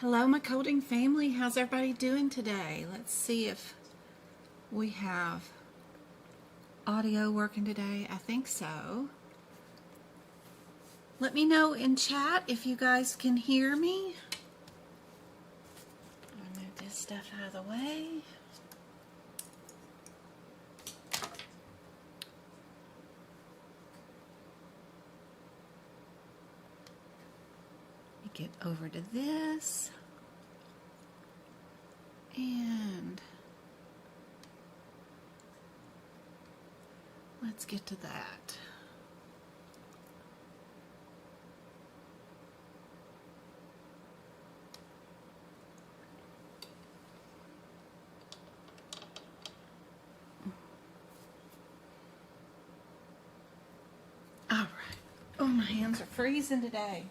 Hello, my coding family. How's everybody doing today? Let's see if we have audio working today. I think so. Let me know in chat if you guys can hear me. I'll move this stuff out of the way. Get over to this, and let's get to that. All right. Oh, my hands are freezing today.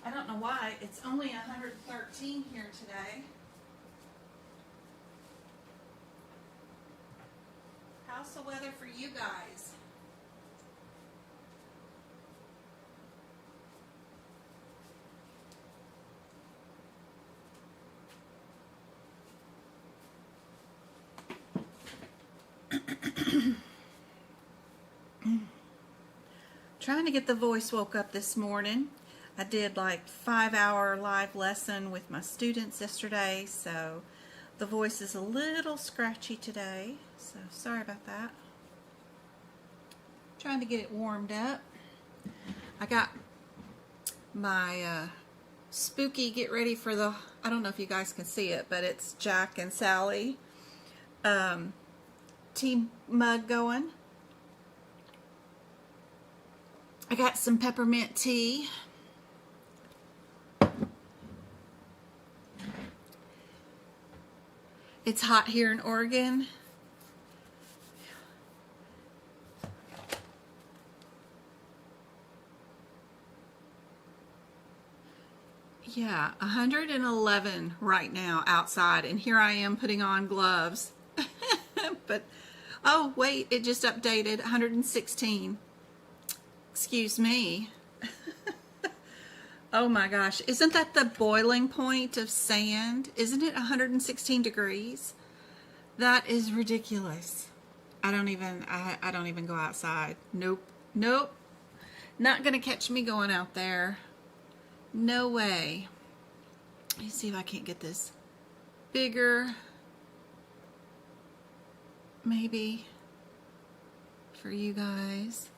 I don't know why. It's only 113 here today. How's the weather for you guys? Trying to get the voice woke up this morning. I did like 5-hour live lesson with my students yesterday, so the voice is a little scratchy today, so sorry about that. Trying to get it warmed up. I got my spooky get ready for the, I don't know if you guys can see it, but it's Jack and Sally tea mug going. I got some peppermint tea. It's hot here in Oregon. Yeah, 111 right now outside, and here I am putting on gloves. But, oh wait, it just updated, 116. Excuse me. Oh my gosh, isn't that the boiling point of sand? Isn't it 116 degrees? That is ridiculous. I don't even go outside. Nope. Nope. Not gonna catch me going out there. No way. Let me see if I can't get this bigger. Maybe for you guys.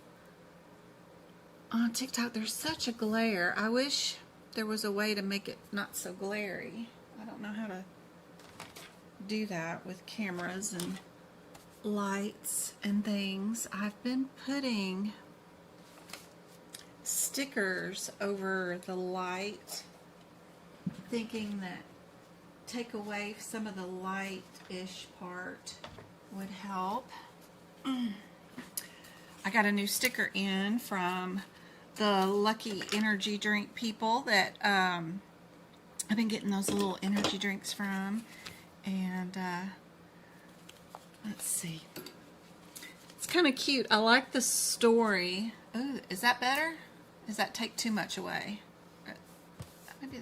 On TikTok, there's such a glare. I wish there was a way to make it not so glary. I don't know how to do that with cameras and lights and things. I've been putting stickers over the light, thinking that take away some of the light-ish part would help. I got a new sticker in from the Lucky Energy Drink people that I've been getting those little energy drinks from, and let's see, it's kind of cute. I like the story. Oh, is that better? Does that take too much away? Maybe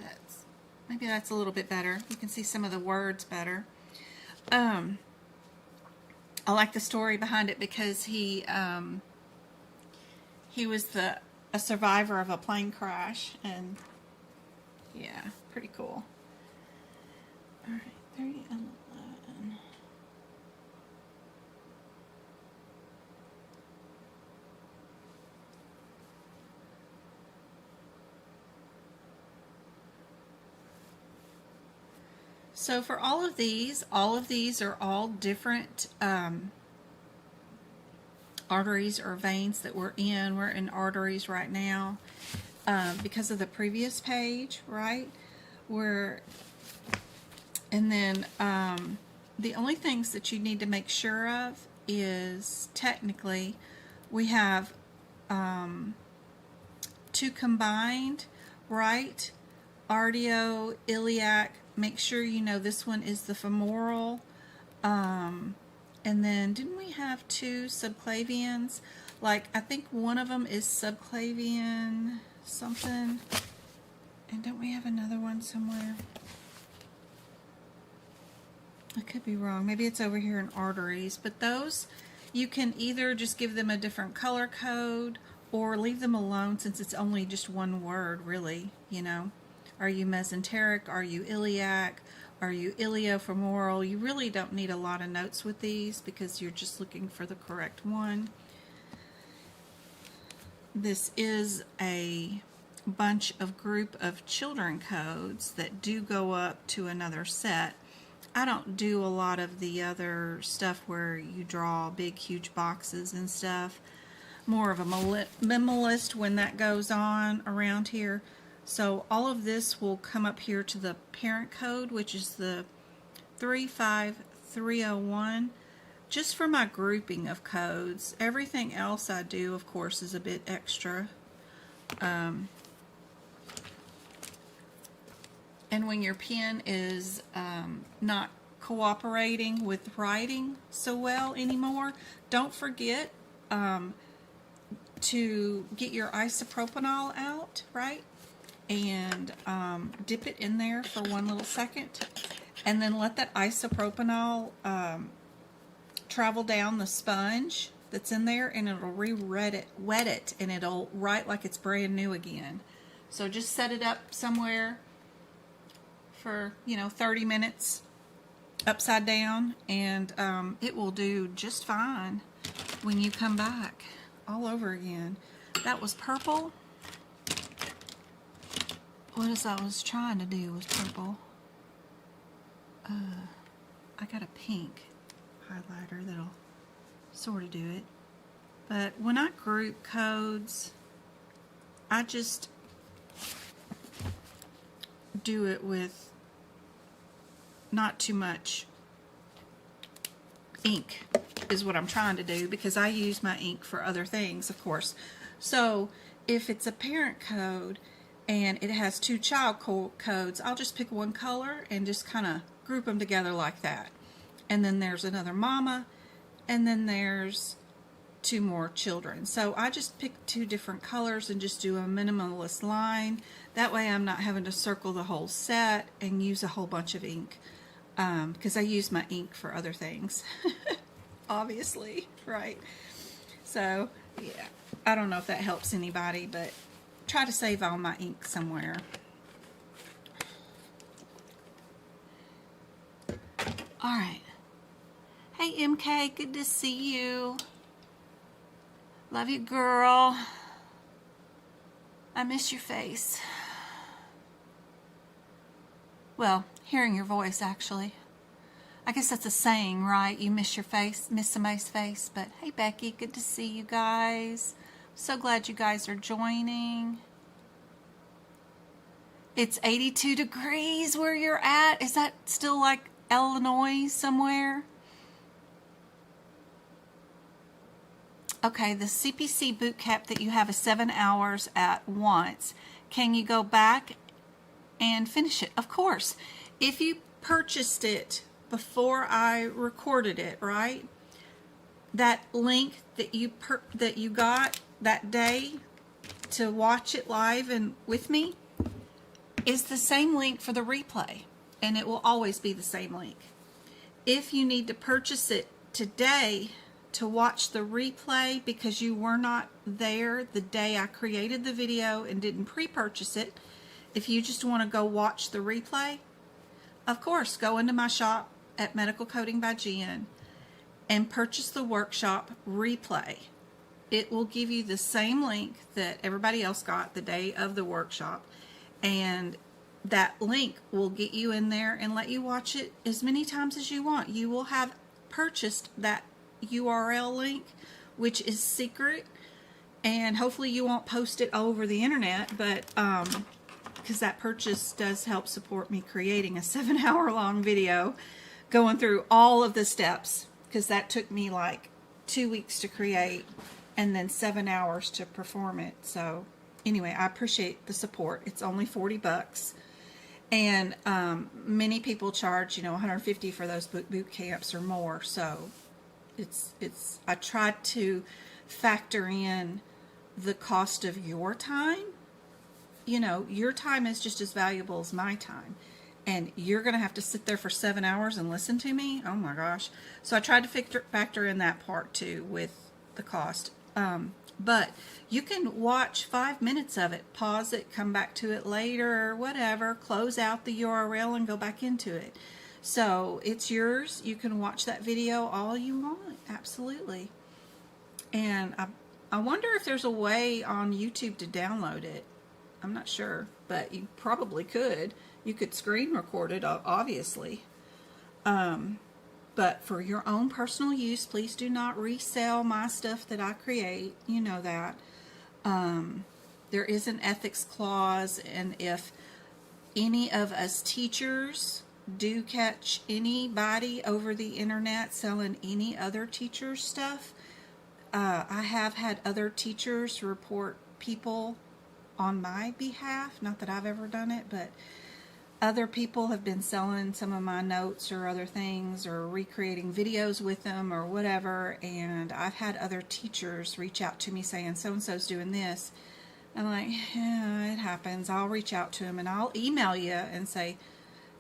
that's a little bit better. You can see some of the words better. I like the story behind it because he was a survivor of a plane crash, and yeah, pretty cool. All right, 311. So for all of these are all different arteries or veins that we're in. We're in arteries right now because of the previous page, right? And then the only things that you need to make sure of is technically we have two combined, right? Artio, iliac. Make sure you know this one is the femoral. And then, didn't we have two subclavians? Like, I think one of them is subclavian something. And don't we have another one somewhere? I could be wrong. Maybe it's over here in arteries. But those, you can either just give them a different color code or leave them alone since it's only just one word, really, you know. Are you mesenteric? Are you iliac? Are you iliofemoral? You really don't need a lot of notes with these because you're just looking for the correct one. This is a bunch of group of children codes that do go up to another set. I don't do a lot of the other stuff where you draw big huge boxes and stuff. More of a minimalist when that goes on around here. So all of this will come up here to the parent code, which is the 35301, just for my grouping of codes. Everything else I do, of course, is a bit extra. And when your pen is not cooperating with writing so well anymore, don't forget to get your isopropanol out, right? And dip it in there for 1 little second, and then let that isopropanol travel down the sponge that's in there, and it'll wet it, and it'll write like it's brand new again. So just set it up somewhere for 30 minutes upside down, and it will do just fine when you come back all over again. That was purple. What else I was trying to do was purple. I got a pink highlighter that'll sort of do it. But when I group codes, I just do it with not too much ink is what I'm trying to do, because I use my ink for other things, of course. So if it's a parent code and it has 2 child codes, I'll just pick one color and just kind of group them together like that. And then there's another mama, and then there's 2 more children. So I just pick 2 different colors and just do a minimalist line. That way I'm not having to circle the whole set and use a whole bunch of ink, because I use my ink for other things. Obviously, right? So yeah, I don't know if that helps anybody, but try to save all my ink somewhere. All right. Hey MK, good to see you. Love you, girl. I miss your face. Well, hearing your voice, actually. I guess that's a saying, right? You miss your face, miss somebody's face. But hey, Becky, good to see you guys. So glad you guys are joining. It's 82 degrees where you're at. Is that still like Illinois somewhere? Okay, the CPC boot camp that you have is 7 hours at once. Can you go back and finish it? Of course. If you purchased it before I recorded it, right? That link that you got that day to watch it live and with me is the same link for the replay, and it will always be the same link. If you need to purchase it today to watch the replay because you were not there the day I created the video and didn't pre-purchase it, if you just want to go watch the replay, of course, go into my shop at Medical Coding by Jen and purchase the workshop replay. It will give you the same link that everybody else got the day of the workshop, and that link will get you in there and let you watch it as many times as you want. You will have purchased that URL link, which is secret, and hopefully you won't post it all over the internet, but because that purchase does help support me creating a 7-hour long video going through all of the steps, because that took me like 2 weeks to create and then 7 hours to perform it. So anyway, I appreciate the support. It's only $40, and many people charge $150 for those boot camps or more. So it's I tried to factor in the cost of your time you know, your time is just as valuable as my time. And you're going to have to sit there for 7 hours and listen to me? Oh my gosh. So I tried to factor in that part too with the cost. But you can watch 5 minutes of it, pause it, come back to it later, or whatever, close out the URL and go back into it. So it's yours. You can watch that video all you want. Absolutely. And I wonder if there's a way on YouTube to download it. I'm not sure, but you probably could. You could screen record it, obviously. But for your own personal use, please do not resell my stuff that I create. You know that. There is an ethics clause, and if any of us teachers do catch anybody over the internet selling any other teacher's stuff, I have had other teachers report people on my behalf. Not that I've ever done it, but other people have been selling some of my notes or other things or recreating videos with them or whatever, and I've had other teachers reach out to me saying so-and-so's doing this. I'm like, yeah, it happens. I'll reach out to them and I'll email you and say,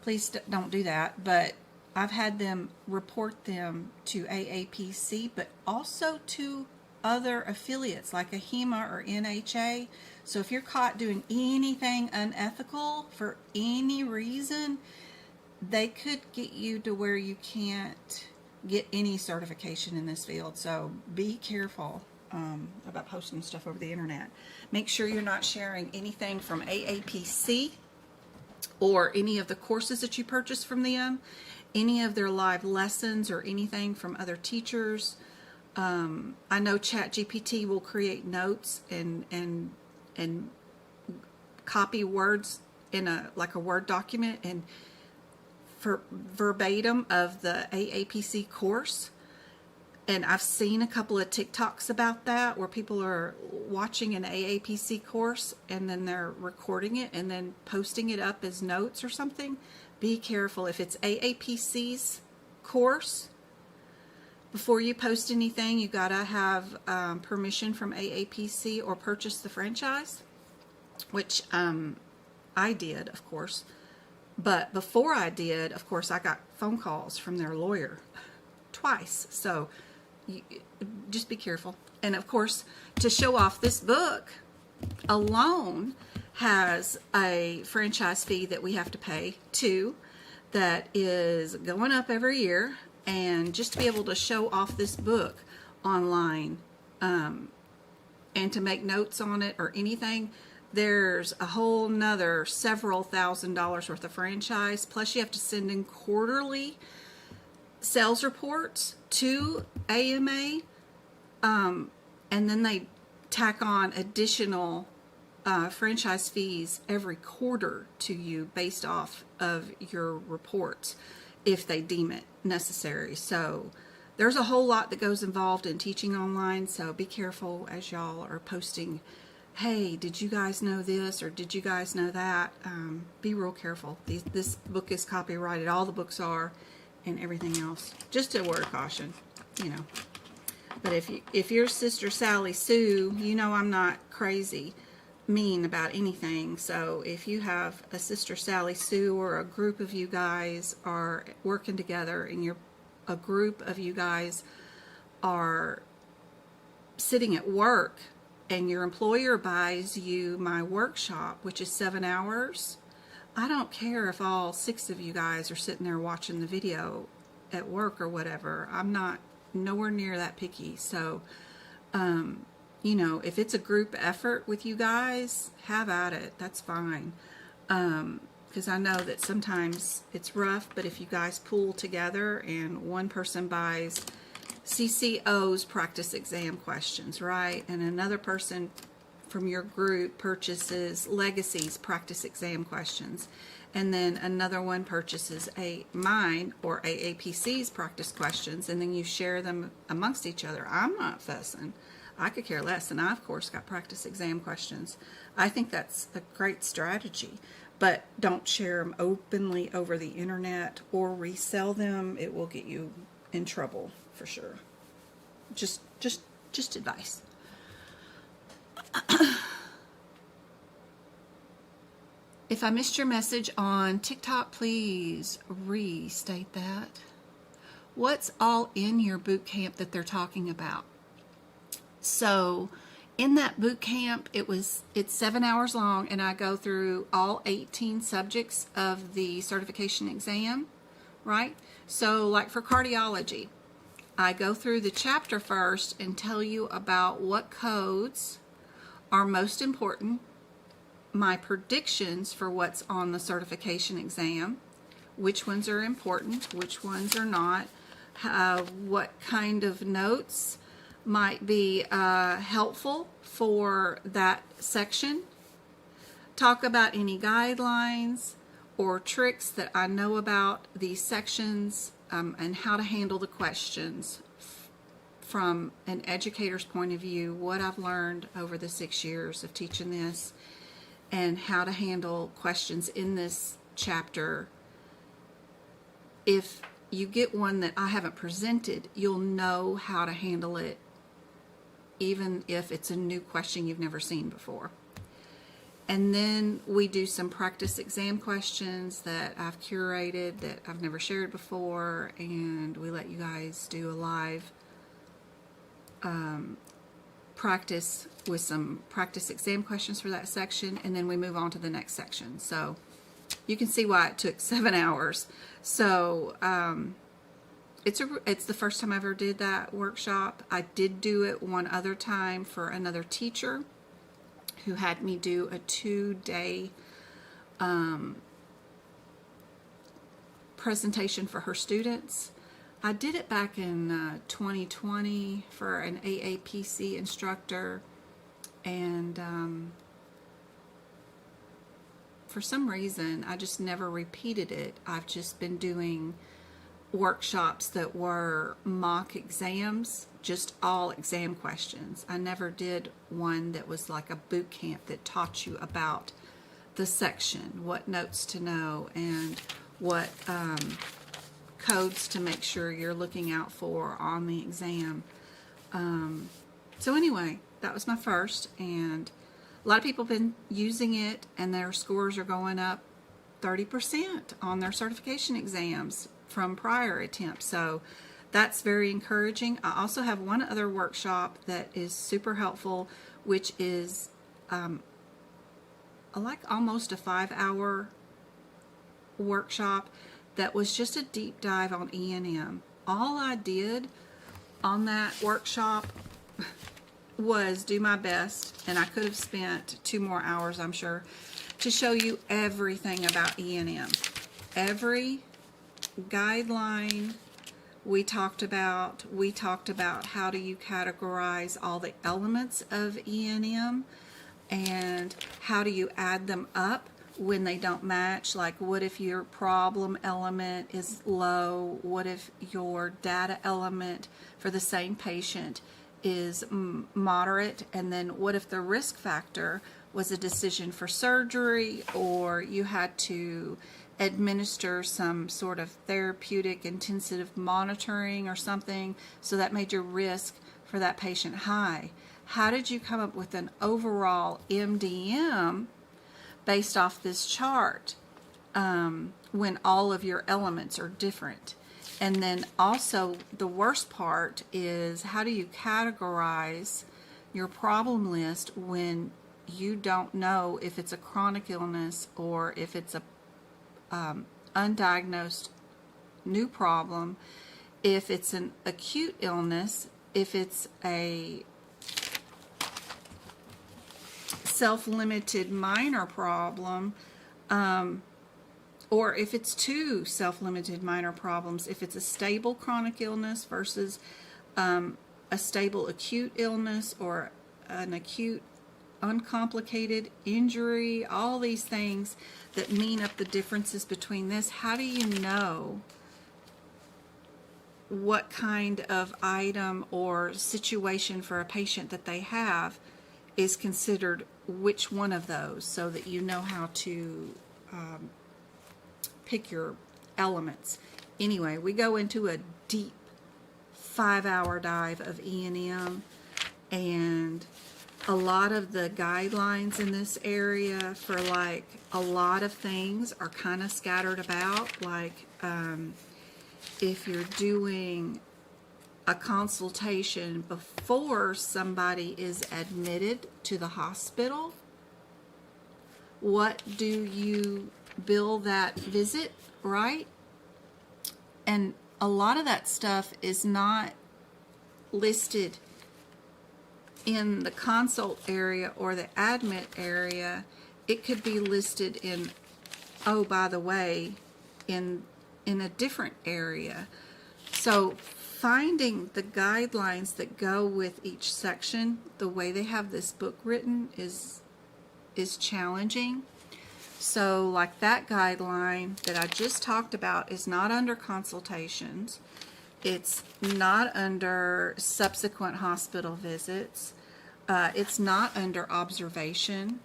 please don't do that. But I've had them report them to AAPC, but also to other affiliates like ahima or NHA. So if you're caught doing anything unethical for any reason, they could get you to where you can't get any certification in this field. So be careful about posting stuff over the internet. Make sure you're not sharing anything from AAPC or any of the courses that you purchase from them, any of their live lessons or anything from other teachers. I know ChatGPT will create notes and copy words in a Word document and for verbatim of the AAPC course. And I've seen a couple of TikToks about that where people are watching an AAPC course and then they're recording it and then posting it up as notes or something. Be careful. If it's AAPC's course, before you post anything, you gotta have permission from AAPC or purchase the franchise, which I did, of course. But before I did, of course, I got phone calls from their lawyer twice. So just be careful. And of course, to show off, this book alone has a franchise fee that we have to pay too, that is going up every year. And just to be able to show off this book online and to make notes on it or anything, there's a whole nother several $1,000s worth of franchise. Plus you have to send in quarterly sales reports to AMA, and then they tack on additional franchise fees every quarter to you based off of your reports if they deem it necessary. So there's a whole lot that goes involved in teaching online, so be careful as y'all are posting, hey, did you guys know this or did you guys know that? Be real careful. This book is copyrighted, all the books are, and everything else. Just a word of caution, you know. But if you're Sister Sally Sue, you know I'm not crazy mean about anything. So if you have a Sister Sally Sue or a group of you guys are working together and a group of you guys are sitting at work and your employer buys you my workshop, which is 7 hours, I don't care if all 6 of you guys are sitting there watching the video at work or whatever. I'm not nowhere near that picky. So you know, if it's a group effort with you guys, have at it. That's fine. Because I know that sometimes it's rough, but if you guys pool together and one person buys CCO's practice exam questions, right? And another person from your group purchases Legacy's practice exam questions. And then another one purchases mine or AAPC's practice questions, and then you share them amongst each other. I'm not fussing. I could care less, and I, of course, got practice exam questions. I think that's a great strategy, but don't share them openly over the internet or resell them. It will get you in trouble for sure. Just advice. If I missed your message on TikTok, please restate that. What's all in your boot camp that they're talking about? So in that boot camp, it's 7 hours long, and I go through all 18 subjects of the certification exam, right? So like for cardiology, I go through the chapter first and tell you about what codes are most important, my predictions for what's on the certification exam, which ones are important, which ones are not, what kind of notes might be helpful for that section, talk about any guidelines or tricks that I know about these sections, and how to handle the questions from an educator's point of view, what I've learned over the 6 years of teaching this, and how to handle questions in this chapter. If you get one that I haven't presented, you'll know how to handle it, even if it's a new question you've never seen before. And then we do some practice exam questions that I've curated that I've never shared before, and we let you guys do a live practice with some practice exam questions for that section, and then we move on to the next section. So you can see why it took 7 hours. So it's the first time I ever did that workshop. I did do it one other time for another teacher who had me do a 2-day presentation for her students. I did it back in 2020 for an aapc instructor, and for some reason I just never repeated it. I've just been doing workshops that were mock exams, just all exam questions. I never did one that was like a boot camp that taught you about the section, what notes to know, and what codes to make sure you're looking out for on the exam. So anyway, that was my first, and a lot of people have been using it, and their scores are going up 30% on their certification exams from prior attempts. So that's very encouraging. I also have one other workshop that is super helpful, which is like almost a 5-hour workshop that was just a deep dive on E&M. All I did on that workshop was do my best, and I could have spent 2 more hours, I'm sure, to show you everything about E&M. Every guideline we talked about how do you categorize all the elements of E&M, and how do you add them up when they don't match. Like, what if your problem element is low? What if your data element for the same patient is moderate? And then what if the risk factor was a decision for surgery, or you had to administer some sort of therapeutic intensive monitoring or something, so that made your risk for that patient high? How did you come up with an overall MDM based off this chart when all of your elements are different? And then also the worst part is, how do you categorize your problem list when you don't know if it's a chronic illness or if it's a undiagnosed new problem, if it's an acute illness, if it's a self-limited minor problem, or if it's 2 self-limited minor problems, if it's a stable chronic illness versus a stable acute illness, or an acute uncomplicated injury, all these things that mean up the differences between this. How do you know what kind of item or situation for a patient that they have is considered which one of those, so that you know how to pick your elements? Anyway, we go into a deep 5-hour dive of E&M, and a lot of the guidelines in this area for like a lot of things are kind of scattered about. Like if you're doing a consultation before somebody is admitted to the hospital, what do you bill that visit, right? And a lot of that stuff is not listed in the consult area or the admit area. It could be listed in, oh, by the way, in a different area. So finding the guidelines that go with each section, the way they have this book written is challenging. So like that guideline that I just talked about is not under consultations. It's not under subsequent hospital visits. It's not under observation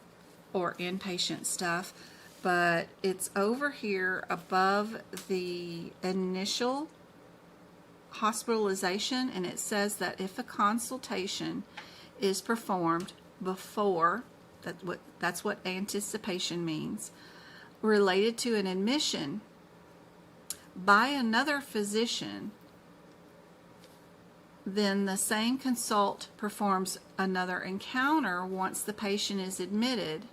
or inpatient stuff, but it's over here above the initial hospitalization, and it says that if a consultation is performed before, that's what anticipation means, related to an admission by another physician, then the same consult performs another encounter once the patient is admitted.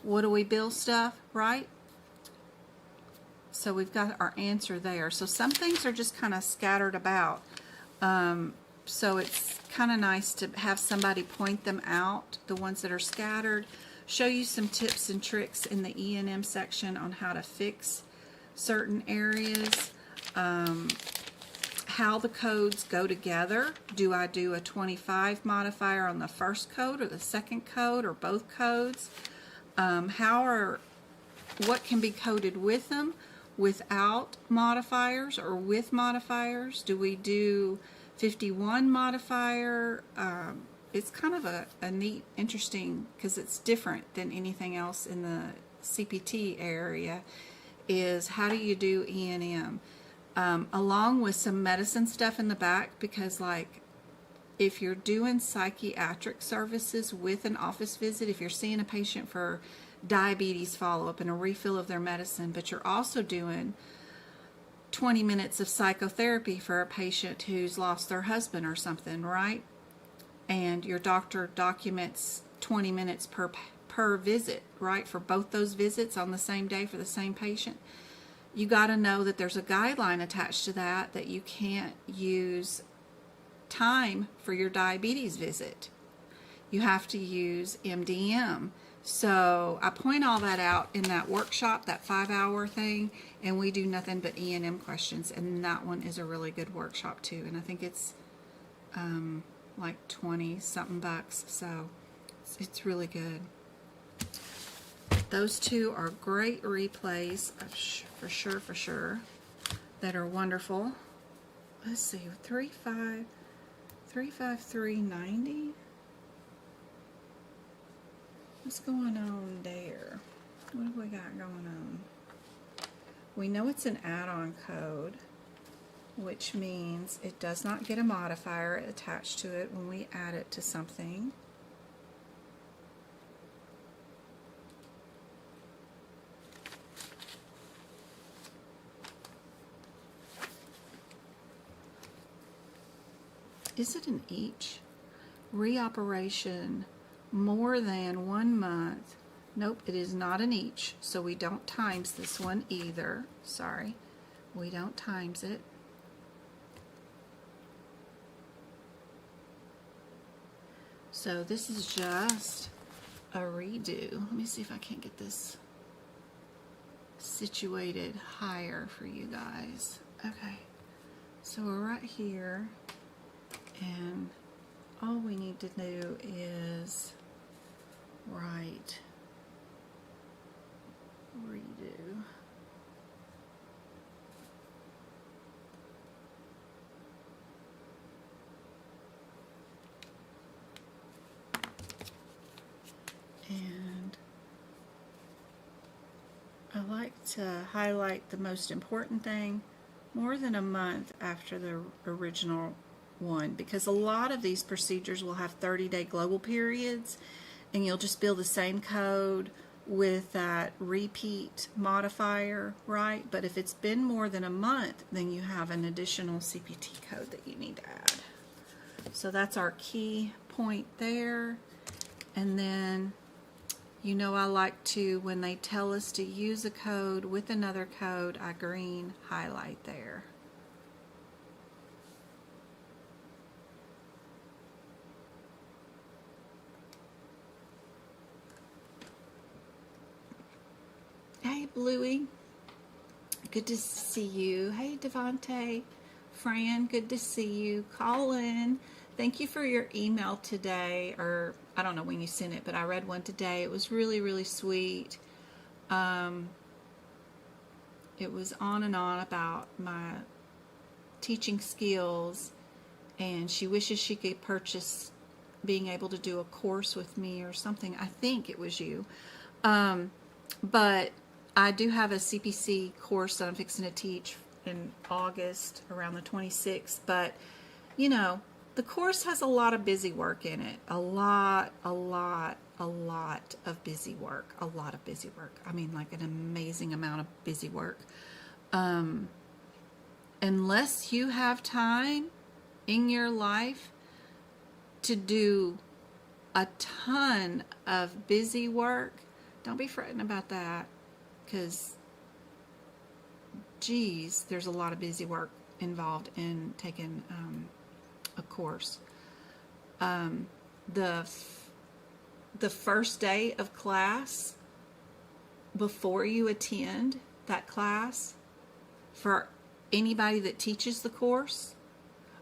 What do we bill stuff, right? So we've got our answer there. So some things are just kind of scattered about. So it's kind of nice to have somebody point them out, the ones that are scattered, show you some tips and tricks in the E&M section on how to fix certain areas, how the codes go together. Do I do a 25 modifier on the first code or the second code or both codes? What can be coded with them, without modifiers or with modifiers? Do we do 51 modifier? It's kind of a neat, interesting, because it's different than anything else in the CPT area, is how do you do E&M? Along with some medicine stuff in the back, because like if you're doing psychiatric services with an office visit, if you're seeing a patient for diabetes follow-up and a refill of their medicine, but you're also doing 20 minutes of psychotherapy for a patient who's lost their husband or something, right? And your doctor documents 20 minutes per visit, right? For both those visits on the same day for the same patient. You got to know that there's a guideline attached to that you can't use time for your diabetes visit. You have to use MDM. So I point all that out in that workshop, that 5-hour thing, and we do nothing but E&M questions, and that one is a really good workshop too, and I think it's like 20 something bucks, so it's really good. Those two are great replays for sure, that are wonderful. Let's see, 35390. What's going on there? What have we got going on? We know it's an add-on code, which means it does not get a modifier attached to it when we add it to something. Is it an each? Reoperation more than 1 month. Nope, it is not an each, so we don't times this one either. Sorry, we don't times it. So this is just a redo. Let me see if I can't get this situated higher for you guys. Okay, so we're right here, and all we need to do is write redo. And I like to highlight the most important thing: more than a month after the original one, because a lot of these procedures will have 30-day global periods, and you'll just bill the same code with that repeat modifier, right? But if it's been more than a month, then you have an additional CPT code that you need to add. So that's our key point there. And then, you know, I like to, when they tell us to use a code with another code, I green highlight there. Hey, Bluey. Good to see you. Hey, Devontae. Fran, good to see you. Colin, thank you for your email today. Or, I don't know when you sent it, but I read one today. It was really, really sweet. It was on and on about my teaching skills, and she wishes she could purchase being able to do a course with me or something. I think it was you. But I do have a CPC course that I'm fixing to teach in August around the 26th. But, you know, the course has a lot of busy work in it. A lot of busy work. A lot of busy work. I mean, like an amazing amount of busy work. Unless you have time in your life to do a ton of busy work, don't be fretting about that, because, geez, there's a lot of busy work involved in taking a course. The first day of class, before you attend that class, for anybody that teaches the course,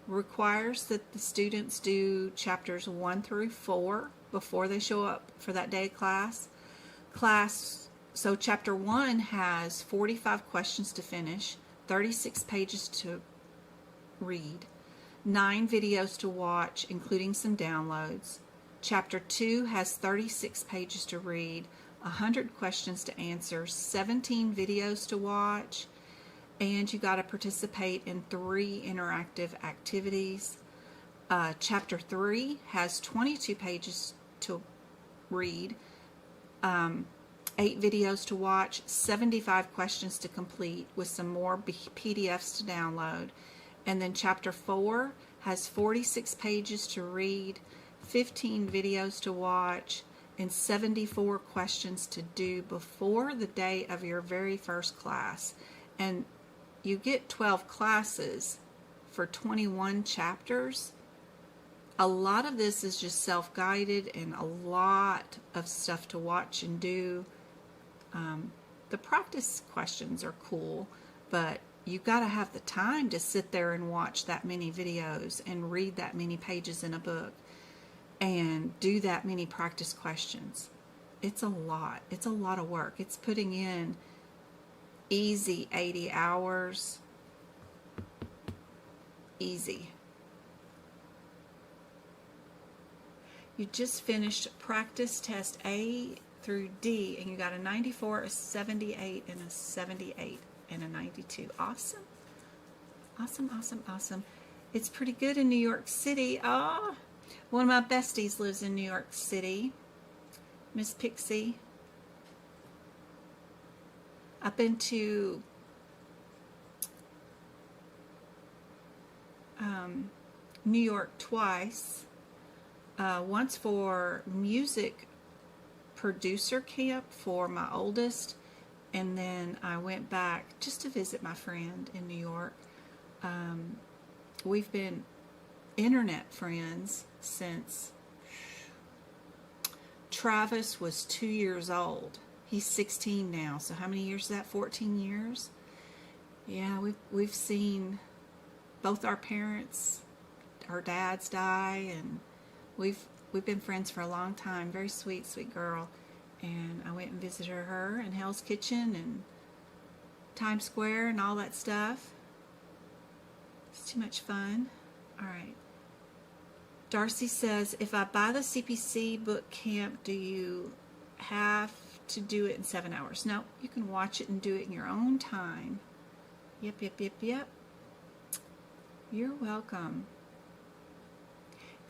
requires that the students do chapters 1 through 4 before they show up for that day of class. So chapter 1 has 45 questions to finish, 36 pages to read, 9 videos to watch, including some downloads. Chapter 2 has 36 pages to read, 100 questions to answer, 17 videos to watch, and you got to participate in 3 interactive activities. Chapter 3 has 22 pages to read, 8 videos to watch, 75 questions to complete with some more PDFs to download. And then chapter 4 has 46 pages to read, 15 videos to watch, and 74 questions to do before the day of your very first class. And you get 12 classes for 21 chapters. A lot of this is just self-guided and a lot of stuff to watch and do. The practice questions are cool, but you've got to have the time to sit there and watch that many videos and read that many pages in a book and do that many practice questions. It's a lot. It's a lot of work. It's putting in easy 80 hours. Easy. You just finished practice test A through D, and you got a 94, a 78, and a 78, and a 92. Awesome. Awesome, awesome, awesome. It's pretty good in New York City. Ah, one of my besties lives in New York City, Miss Pixie. I've been to New York twice. Once for music producer camp for my oldest, and then I went back just to visit my friend in New York. We've been internet friends since Travis was 2 years old. He's 16 now, so how many years is that? 14 years? Yeah, we've seen both our parents, our dads die, and we've been friends for a long time. Very sweet, sweet girl. And I went and visited her in Hell's Kitchen and Times Square and all that stuff. It's too much fun. All right. Darcy says, if I buy the CPC boot camp, do you have to do it in 7 hours? No, you can watch it and do it in your own time. Yep. You're welcome.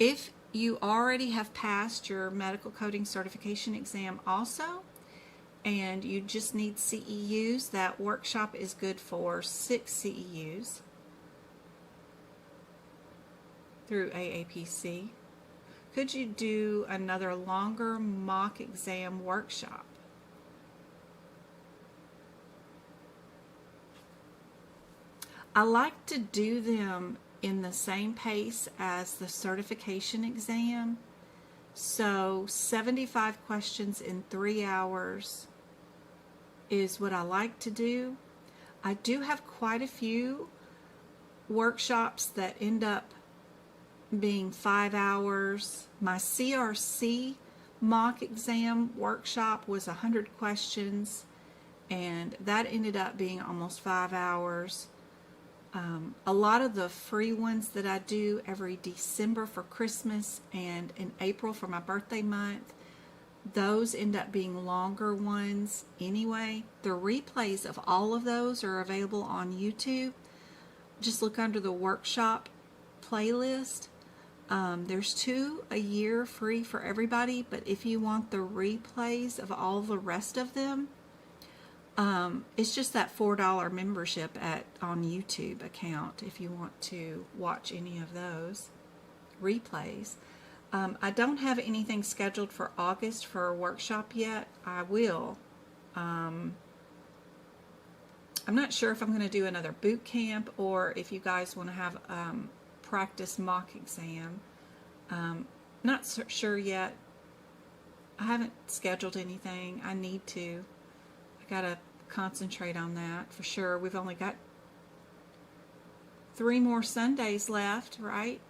If you already have passed your medical coding certification exam also, and you just need CEUs, that workshop is good for 6 CEUs through AAPC. Could you do another longer mock exam workshop? I like to do them in the same pace as the certification exam. So 75 questions in 3 hours is what I like to do. I do have quite a few workshops that end up being 5 hours. My CRC mock exam workshop was 100 questions, and that ended up being almost 5 hours. A lot of the free ones that I do every December for Christmas and in April for my birthday month, those end up being longer ones anyway. The replays of all of those are available on YouTube. Just look under the workshop playlist. There's 2 a year free for everybody, but if you want the replays of all the rest of them, it's just that $4 membership on YouTube account if you want to watch any of those replays. I don't have anything scheduled for August for a workshop yet. I will. I'm not sure if I'm going to do another boot camp or if you guys want to have practice mock exam. Not sure yet. I haven't scheduled anything. I need to. I got to concentrate on that for sure. We've only got 3 more Sundays left, right,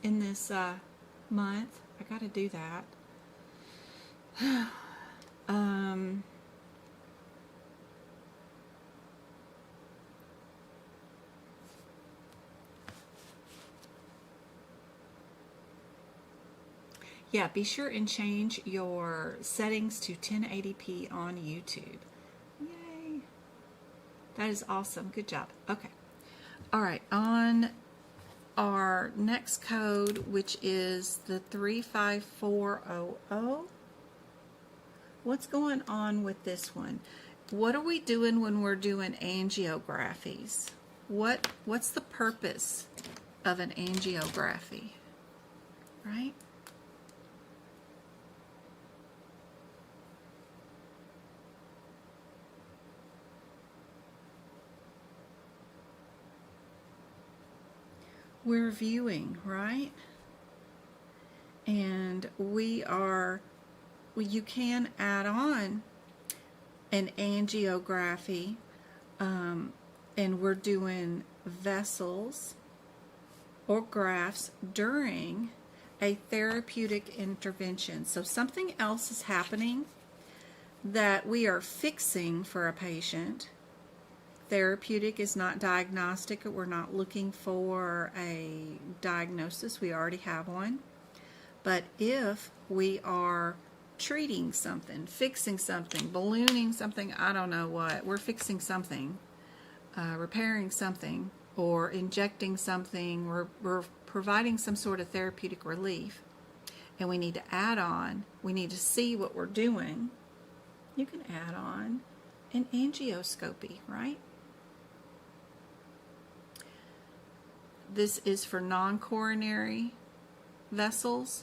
in this month. I got to do that. Yeah, be sure and change your settings to 1080p on YouTube. Yay. That is awesome. Good job. Okay. All right. On our next code, which is the 35400. What's going on with this one? What are we doing when we're doing angiographies? What's the purpose of an angiography? Right? We're viewing, right? And you can add on an angiography, and we're doing vessels or grafts during a therapeutic intervention. So something else is happening that we are fixing for a patient. Therapeutic is not diagnostic. We're not looking for a diagnosis. We already have one. But if we are treating something, fixing something, ballooning something, I don't know what, we're fixing something, repairing something, or injecting something, we're providing some sort of therapeutic relief, and we need to add on, we need to see what we're doing, you can add on an angioscopy, right? This is for non-coronary vessels.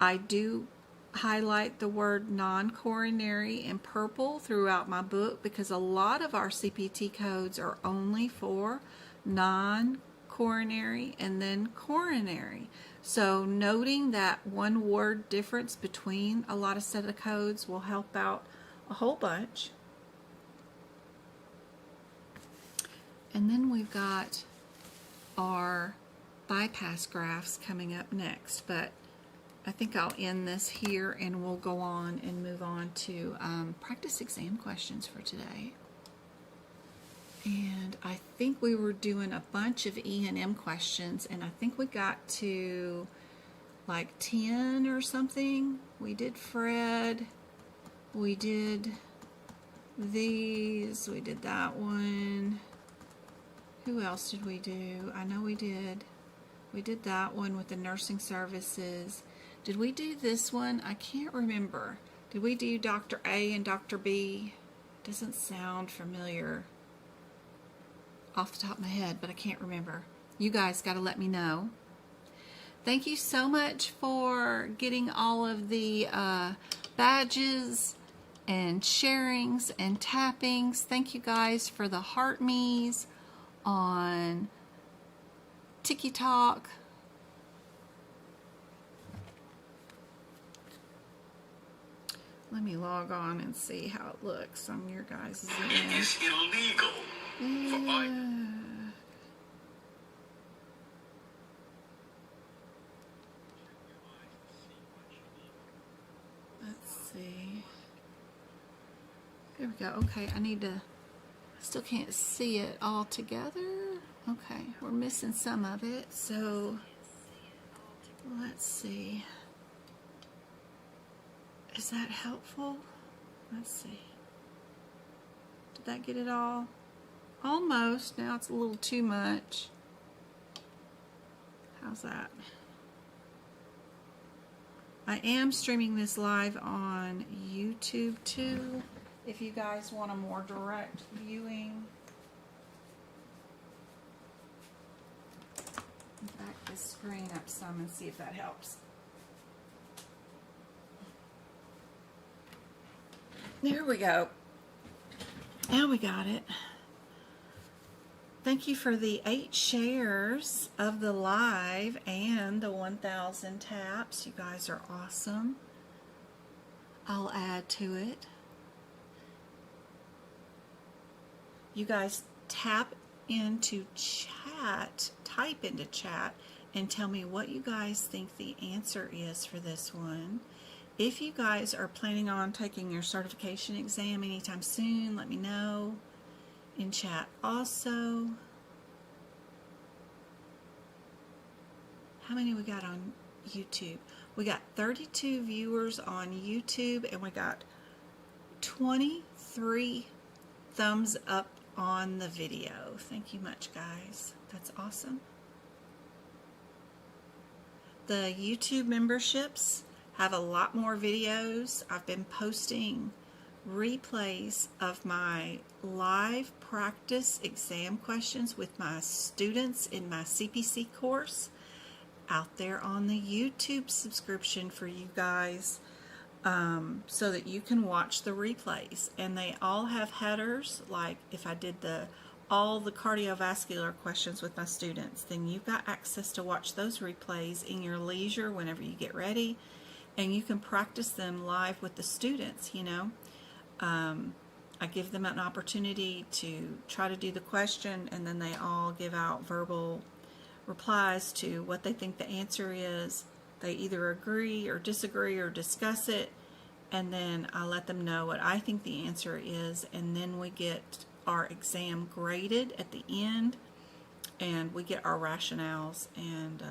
I do highlight the word non-coronary in purple throughout my book because a lot of our CPT codes are only for non-coronary and then coronary. So noting that one word difference between a lot of set of codes will help out a whole bunch. And then we've got our bypass graphs coming up next, but I think I'll end this here and we'll go on and move on to practice exam questions for today. And I think we were doing a bunch of E&M questions, and I think we got to like 10 or something. We did Fred, we did these, we did that one. Who else did we do? I know we did We did that one with the nursing services. Did we do this one? I can't remember. Did we do Dr. A and Dr. B? Doesn't sound familiar off the top of my head, but I can't remember. You guys got to let me know. Thank you so much for getting all of the badges and sharings and tappings. Thank you guys for the heart me's on TikTok. Let me log on and see how it looks on your guys' end. It is illegal for Let's see. There we go. Okay, I need to, still can't see it all together. Okay, we're missing some of it, so let's see. Is that helpful? Let's see. Did that get it all? Almost. Now it's a little too much. How's that? I am streaming this live on YouTube too, if you guys want a more direct viewing. Back this screen up some and see if that helps. There we go. Now we got it. Thank you for the 8 shares of the live and the 1,000 taps. You guys are awesome. I'll add to it. You guys tap into chat, type into chat, and tell me what you guys think the answer is for this one. If you guys are planning on taking your certification exam anytime soon, let me know in chat also. How many we got on YouTube? We got 32 viewers on YouTube, and we got 23 thumbs up on the video. Thank you much, guys. That's awesome. The YouTube memberships have a lot more videos. I've been posting replays of my live practice exam questions with my students in my CPC course out there on the YouTube subscription for you guys, so that you can watch the replays. And they all have headers, like if I did all the cardiovascular questions with my students, then you've got access to watch those replays in your leisure whenever you get ready. And you can practice them live with the students, you know. I give them an opportunity to try to do the question, and then they all give out verbal replies to what they think the answer is. They either agree or disagree or discuss it, and then I let them know what I think the answer is, and then we get our exam graded at the end, and we get our rationales and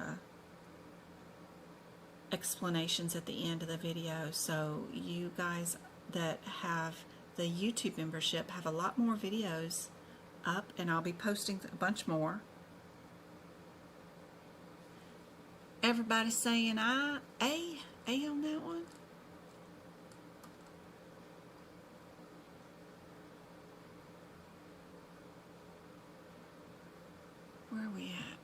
explanations at the end of the video. So you guys that have the YouTube membership have a lot more videos up, and I'll be posting a bunch more. Everybody's saying A on that one. Where are we at?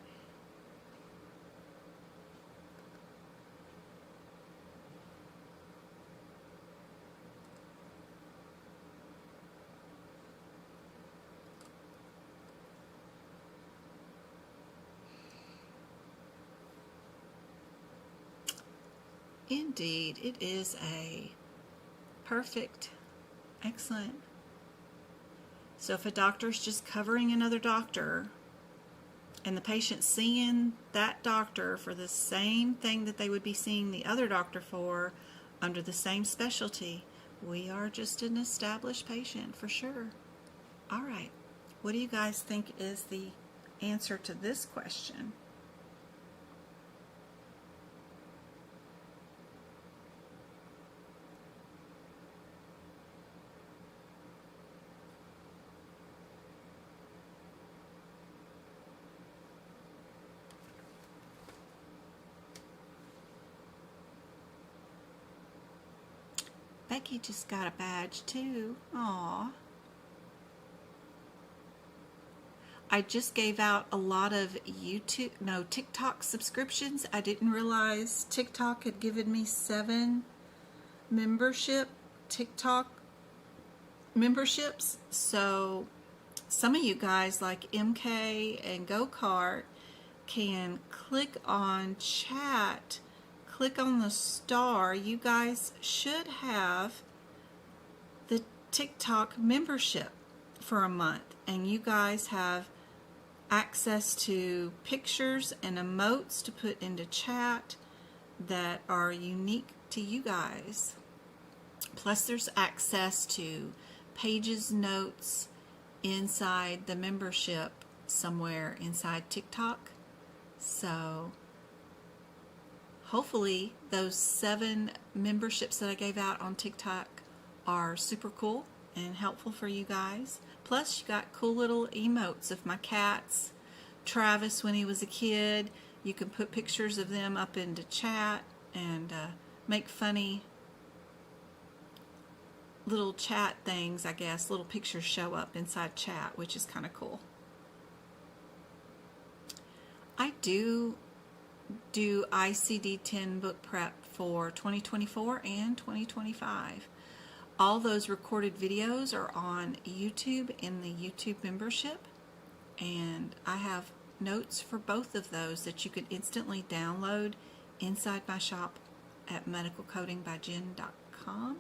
Indeed, it is a perfect, excellent. So if a doctor's just covering another doctor and the patient's seeing that doctor for the same thing that they would be seeing the other doctor for under the same specialty, we are just an established patient for sure. All right, what do you guys think is the answer to this question? Becky just got a badge too. Aw. I just gave out a lot of TikTok subscriptions. I didn't realize TikTok had given me 7 TikTok memberships. So some of you guys like MK and Go-Kart can click on chat, click on the star. You guys should have the TikTok membership for a month, and you guys have access to pictures and emotes to put into chat that are unique to you guys. Plus there's access to pages, notes inside the membership somewhere inside TikTok. So hopefully those 7 memberships that I gave out on TikTok are super cool and helpful for you guys. Plus you got cool little emotes of my cats. Travis, when he was a kid, you can put pictures of them up into chat and make funny little chat things, I guess. Little pictures show up inside chat, which is kind of cool. I do ICD-10 book prep for 2024 and 2025. All those recorded videos are on YouTube in the YouTube membership, and I have notes for both of those that you could instantly download inside my shop at medicalcodingbyjen.com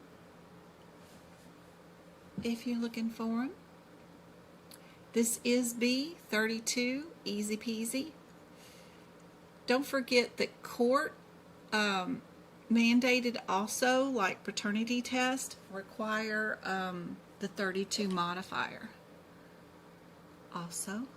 if you're looking for them. This is B32, easy peasy. Don't forget that court mandated also, like paternity test, require the 32 modifier also.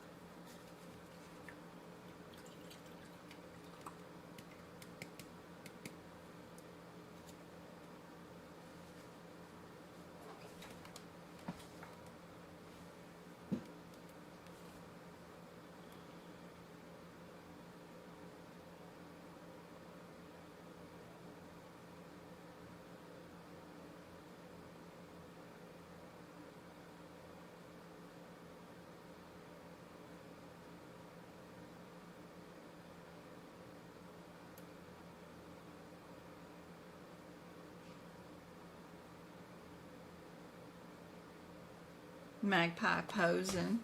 Magpie posing.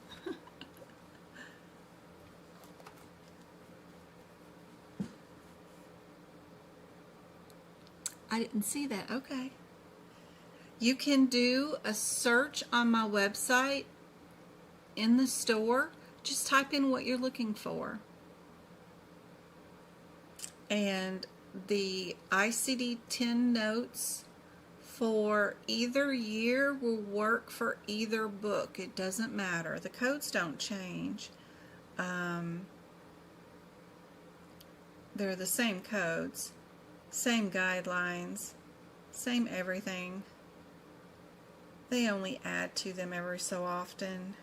I didn't see that. Okay. You can do a search on my website in the store. Just type in what you're looking for. And the ICD-10 notes for either year will work for either book. It doesn't matter. The codes don't change. They're the same codes, same guidelines, same everything. They only add to them every so often.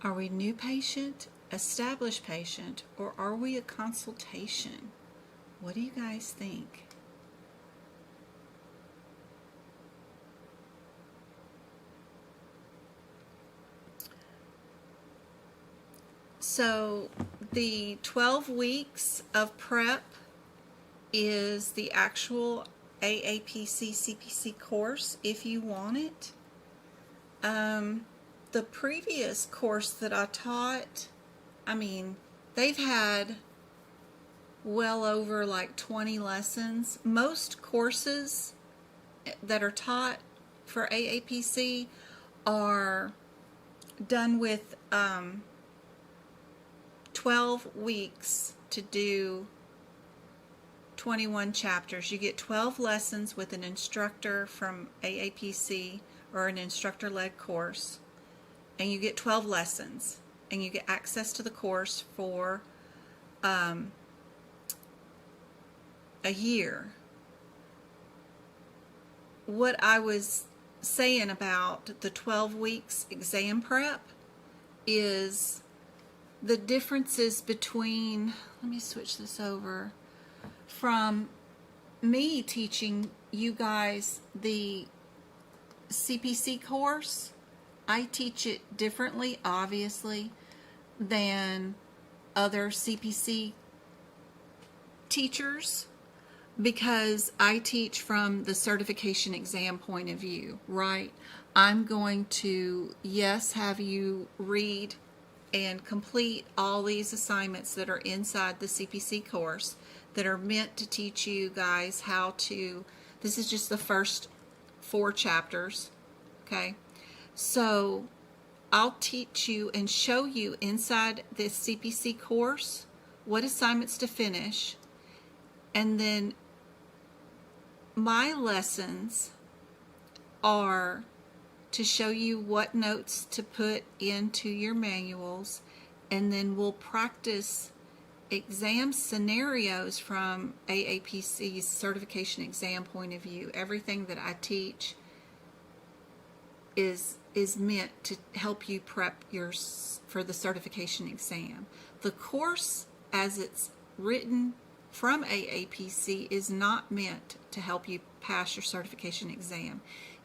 Are we new patient, established patient, or are we a consultation? What do you guys think? So the 12 weeks of prep is the actual AAPC CPC course if you want it. The previous course that I taught, I mean, they've had well over like 20 lessons. Most courses that are taught for AAPC are done with 12 weeks to do 21 chapters. You get 12 lessons with an instructor from AAPC or an instructor-led course, and you get 12 lessons, and you get access to the course for a year. What I was saying about the 12 weeks exam prep is the differences between, let me switch this over, from me teaching you guys the CPC course. I teach it differently, obviously, than other CPC teachers, because I teach from the certification exam point of view, right? I'm going to, yes, have you read and complete all these assignments that are inside the CPC course that are meant to teach you guys how to, this is just the first 4 chapters, okay? So I'll teach you and show you inside this CPC course what assignments to finish, and then my lessons are to show you what notes to put into your manuals, and then we'll practice exam scenarios from AAPC's certification exam point of view. Everything that I teach is meant to help you prep for the certification exam. The course as it's written from AAPC is not meant to help you pass your certification exam.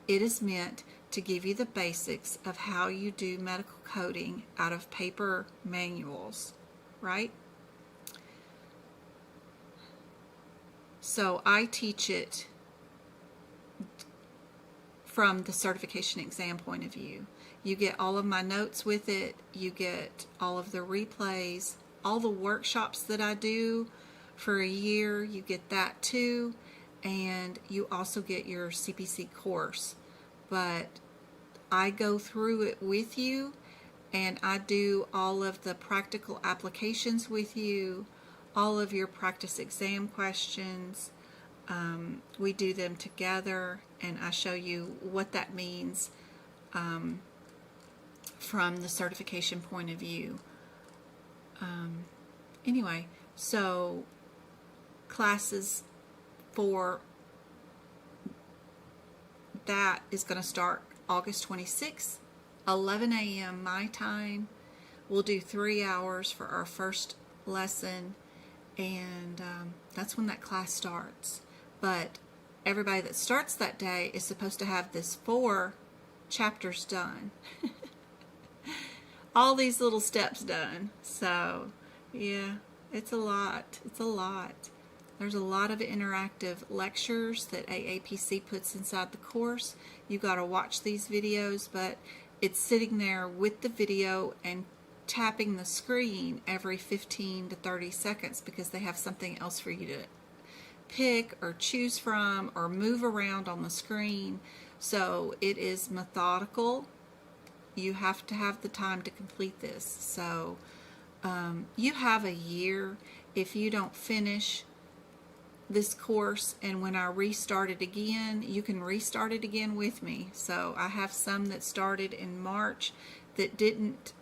It is meant to give you the basics of how you do medical coding out of paper manuals, right? So I teach it from the certification exam point of view. You get all of my notes with it, you get all of the replays, all the workshops that I do for a year, you get that too, and you also get your CPC course. But I go through it with you, and I do all of the practical applications with you, all of your practice exam questions. We do them together, and I show you what that means from the certification point of view. Anyway, so classes for that is going to start August 26th, 11 a.m. my time. We'll do 3 hours for our first lesson, and that's when that class starts. But everybody that starts that day is supposed to have this 4 chapters done. All these little steps done. So yeah, it's a lot. It's a lot. There's a lot of interactive lectures that AAPC puts inside the course. You got to watch these videos, but it's sitting there with the video and tapping the screen every 15 to 30 seconds because they have something else for you to pick or choose from or move around on the screen. So it is methodical. You have to have the time to complete this. So you have a year. If you don't finish this course, and when I restart it again, you can restart it again with me. So I have some that started in March that didn't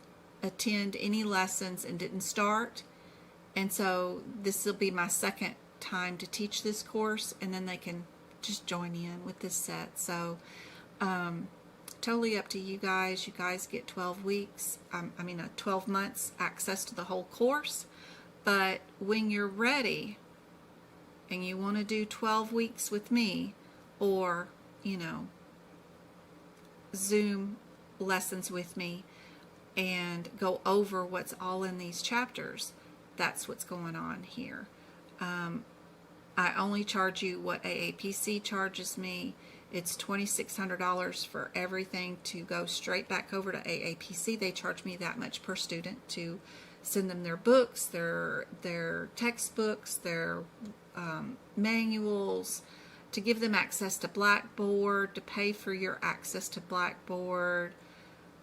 attend any lessons and didn't start, and so this will be my second time to teach this course, and then they can just join in with this set. So totally up to you guys. You guys get 12 weeks, 12 months access to the whole course. But when you're ready and you want to do 12 weeks with me, or, Zoom lessons with me and go over what's all in these chapters, that's what's going on here. I only charge you what AAPC charges me. It's $2,600 for everything to go straight back over to AAPC. They charge me that much per student to send them their books, their textbooks, their manuals, to give them access to Blackboard, to pay for your access to Blackboard.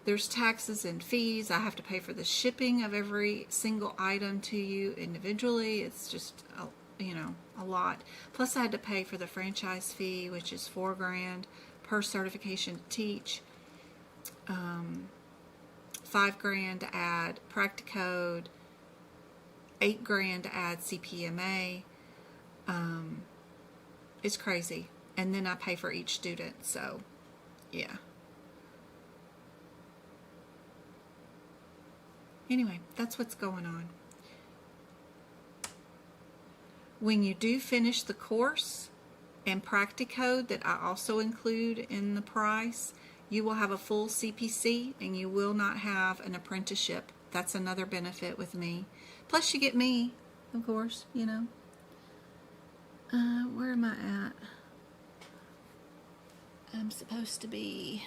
There's taxes and fees. I have to pay for the shipping of every single item to you individually. It's just a lot. Plus I had to pay for the franchise fee, which is $4,000 per certification to teach. $5,000 to add Practicode, $8,000 to add CPMA. It's crazy. And then I pay for each student, so yeah. Anyway, that's what's going on. When you do finish the course and Practicode that I also include in the price, you will have a full CPC and you will not have an apprenticeship. That's another benefit with me. Plus you get me, of course, where am I at? I'm supposed to be...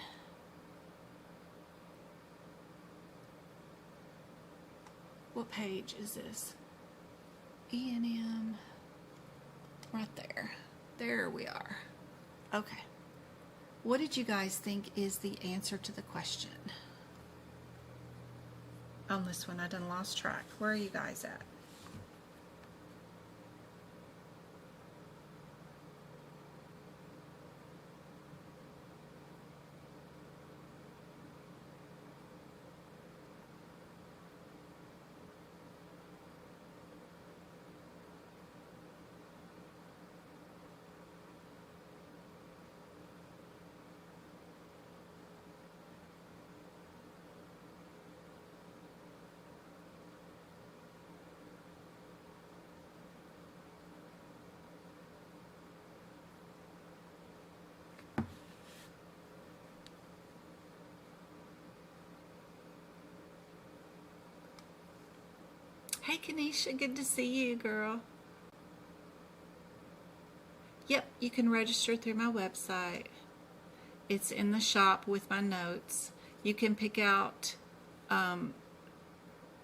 What page is this? E&M. Right there. There we are. Okay. What did you guys think is the answer to the question? On this one, I done lost track. Where are you guys at? Hey, Kanisha, good to see you, girl. Yep, you can register through my website. It's in the shop with my notes. You can pick out,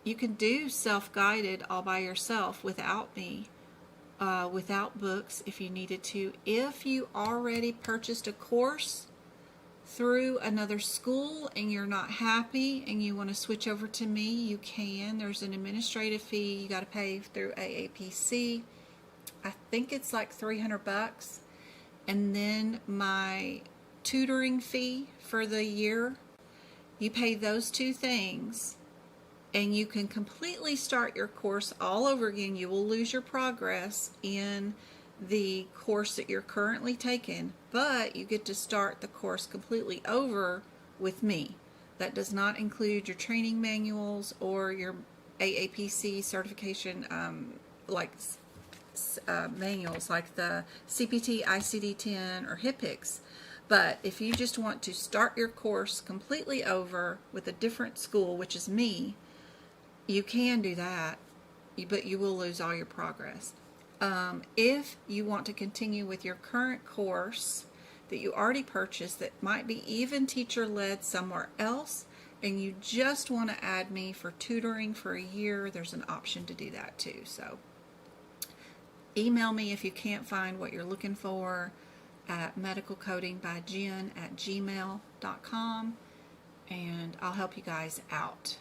you can do self-guided all by yourself without me, without books if you needed to. If you already purchased a course through another school and you're not happy and you want to switch over to me, you can. There's an administrative fee you got to pay through AAPC. I think it's like $300, and then my tutoring fee for the year. You pay those two things and you can completely start your course all over again. You will lose your progress in the course that you're currently taking, but you get to start the course completely over with me. That does not include your training manuals or your AAPC certification manuals like the CPT, ICD-10, or HIPICS. But if you just want to start your course completely over with a different school, which is me, you can do that, but you will lose all your progress. If you want to continue with your current course that you already purchased that might be even teacher-led somewhere else, and you just want to add me for tutoring for a year, there's an option to do that too. So email me if you can't find what you're looking for at medicalcodingbyjen@gmail.com, and I'll help you guys out.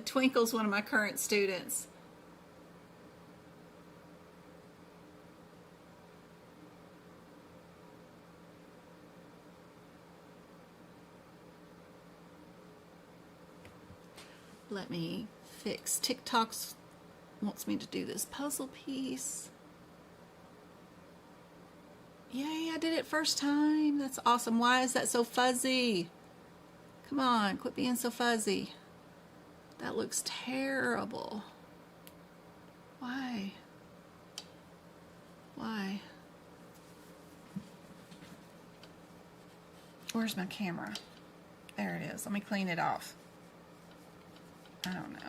Twinkle's one of my current students. Let me fix TikTok's wants me to do this puzzle piece. Yay, I did it first time. That's awesome. Why is that so fuzzy? Come on, quit being so fuzzy. That looks terrible. Why? Why? Where's my camera? There it is. Let me clean it off. I don't know.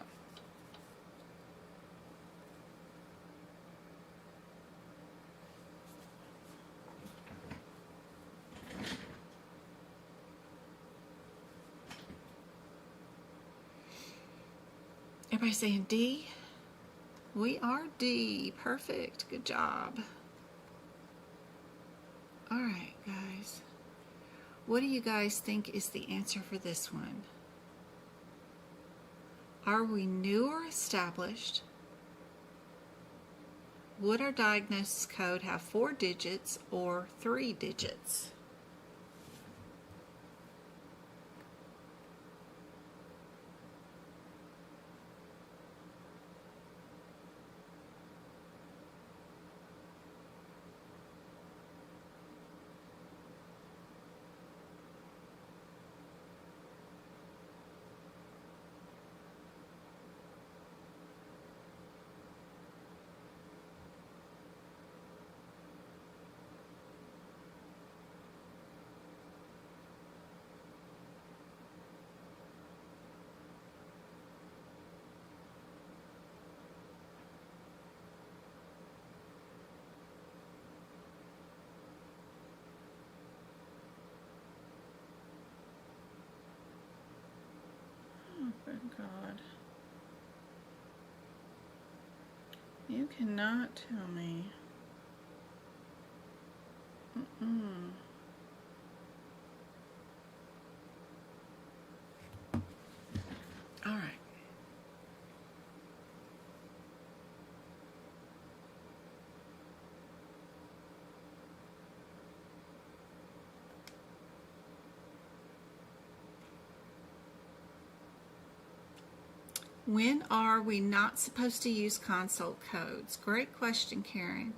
Everybody saying D? We are D. Perfect. Good job. All right, guys. What do you guys think is the answer for this one? Are we new or established? Would our diagnosis code have 4 digits or 3 digits? Good God. You cannot tell me. All right. When are we not supposed to use consult codes? Great question, Karen.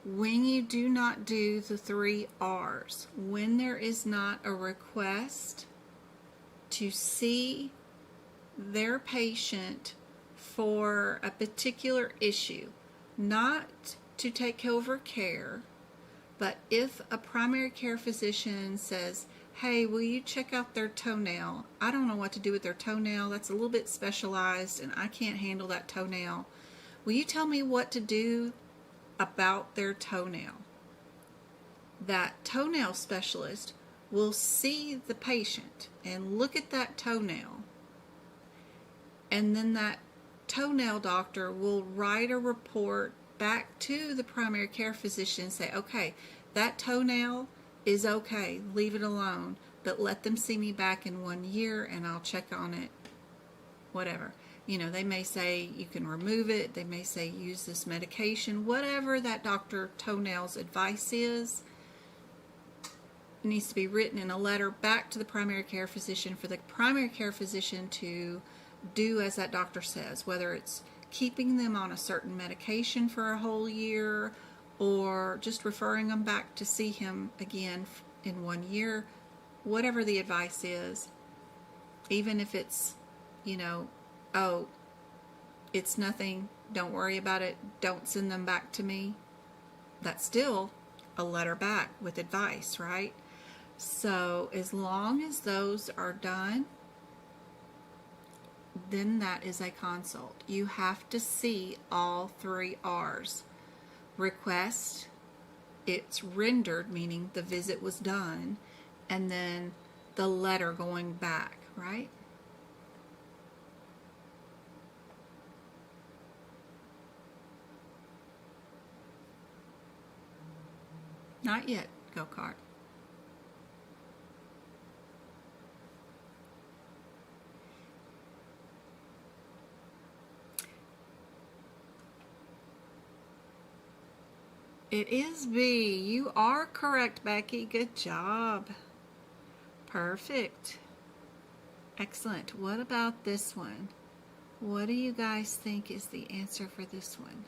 When you do not do the 3 R's, when there is not a request to see their patient for a particular issue, not to take over care, but if a primary care physician says, hey, will you check out their toenail? I don't know what to do with their toenail. That's a little bit specialized and I can't handle that toenail. Will you tell me what to do about their toenail? That toenail specialist will see the patient and look at that toenail, and then that toenail doctor will write a report back to the primary care physician and say, okay, that toenail is okay, leave it alone, but let them see me back in 1 year and I'll check on it, whatever. You know, they may say you can remove it, they may say use this medication, whatever that Dr. Toenail's advice is, it needs to be written in a letter back to the primary care physician for the primary care physician to do as that doctor says, whether it's keeping them on a certain medication for a whole year or just referring them back to see him again in 1 year, whatever the advice is. Even if it's, you know, oh, it's nothing, don't worry about it, don't send them back to me, that's still a letter back with advice, right? So as long as those are done, then that is a consult. You have to see all 3 R's. Request, it's rendered, meaning the visit was done, and then the letter going back, right? Not yet, go-kart. It is B. You are correct, Becky. Good job. Perfect. Excellent. What about this one? What do you guys think is the answer for this one?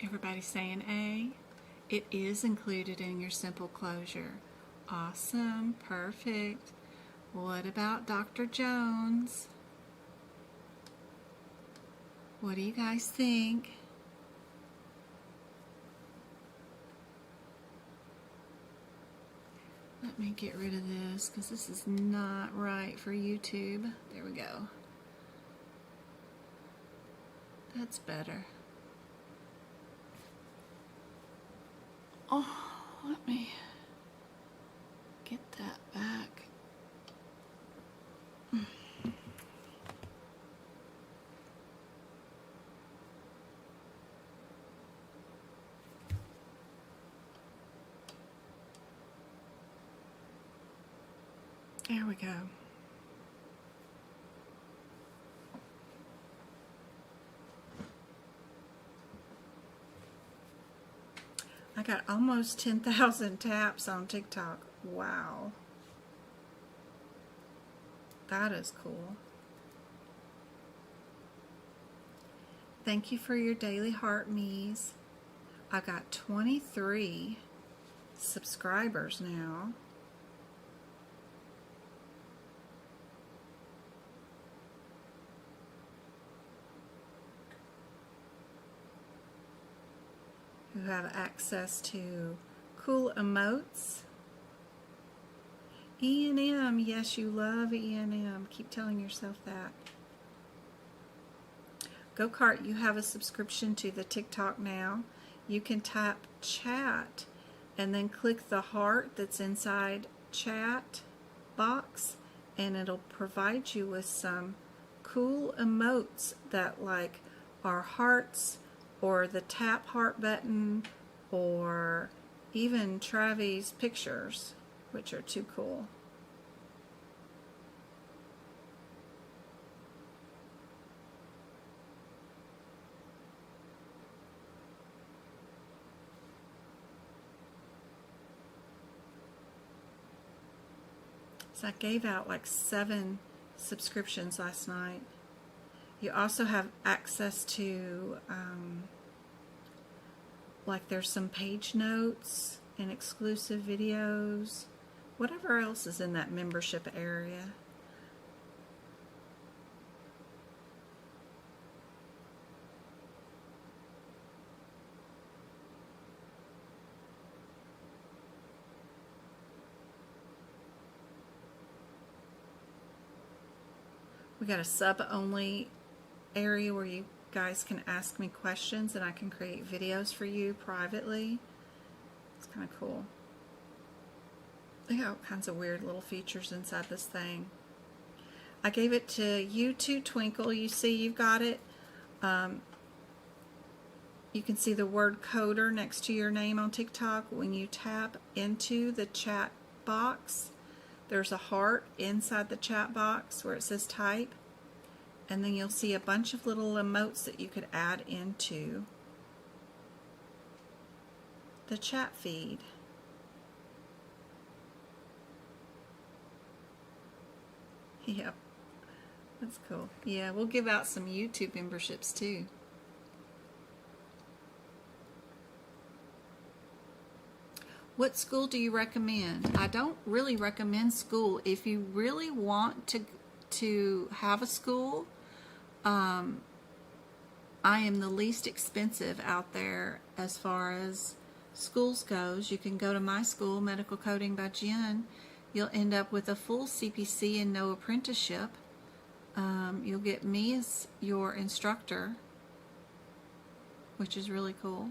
Everybody's saying A. It is included in your simple closure. Awesome. Perfect. What about Dr. Jones? What do you guys think? Let me get rid of this because this is not right for YouTube. There we go. That's better. Oh, let me get that back. There we go. I got almost 10,000 taps on TikTok. Wow. That is cool. Thank you for your daily heart me's. I got 23 subscribers now. Who have access to cool emotes. E&M, yes, you love E&M. Keep telling yourself that. Go-Kart, you have a subscription to the TikTok now. You can tap chat and then click the heart that's inside chat box, and it'll provide you with some cool emotes that like are hearts, or the tap heart button, or even Travi's pictures, which are too cool. So I gave out like 7 subscriptions last night. You also have access to like there's some page notes and exclusive videos, whatever else is in that membership area. We got a sub-only area where you guys can ask me questions and I can create videos for you privately. It's kind of cool. They got all kinds of weird little features inside this thing. I gave it to you too, Twinkle. You see you've got it. You can see the word coder next to your name on TikTok. When you tap into the chat box, there's a heart inside the chat box where it says type. And then you'll see a bunch of little emotes that you could add into the chat feed. Yep, that's cool. Yeah, we'll give out some YouTube memberships too. What school do you recommend? I don't really recommend school. If you really want to have a school, I am the least expensive out there as far as schools goes. You can go to my school, Medical Coding by Jen. You'll end up with a full CPC and no apprenticeship. You'll get me as your instructor, which is really cool.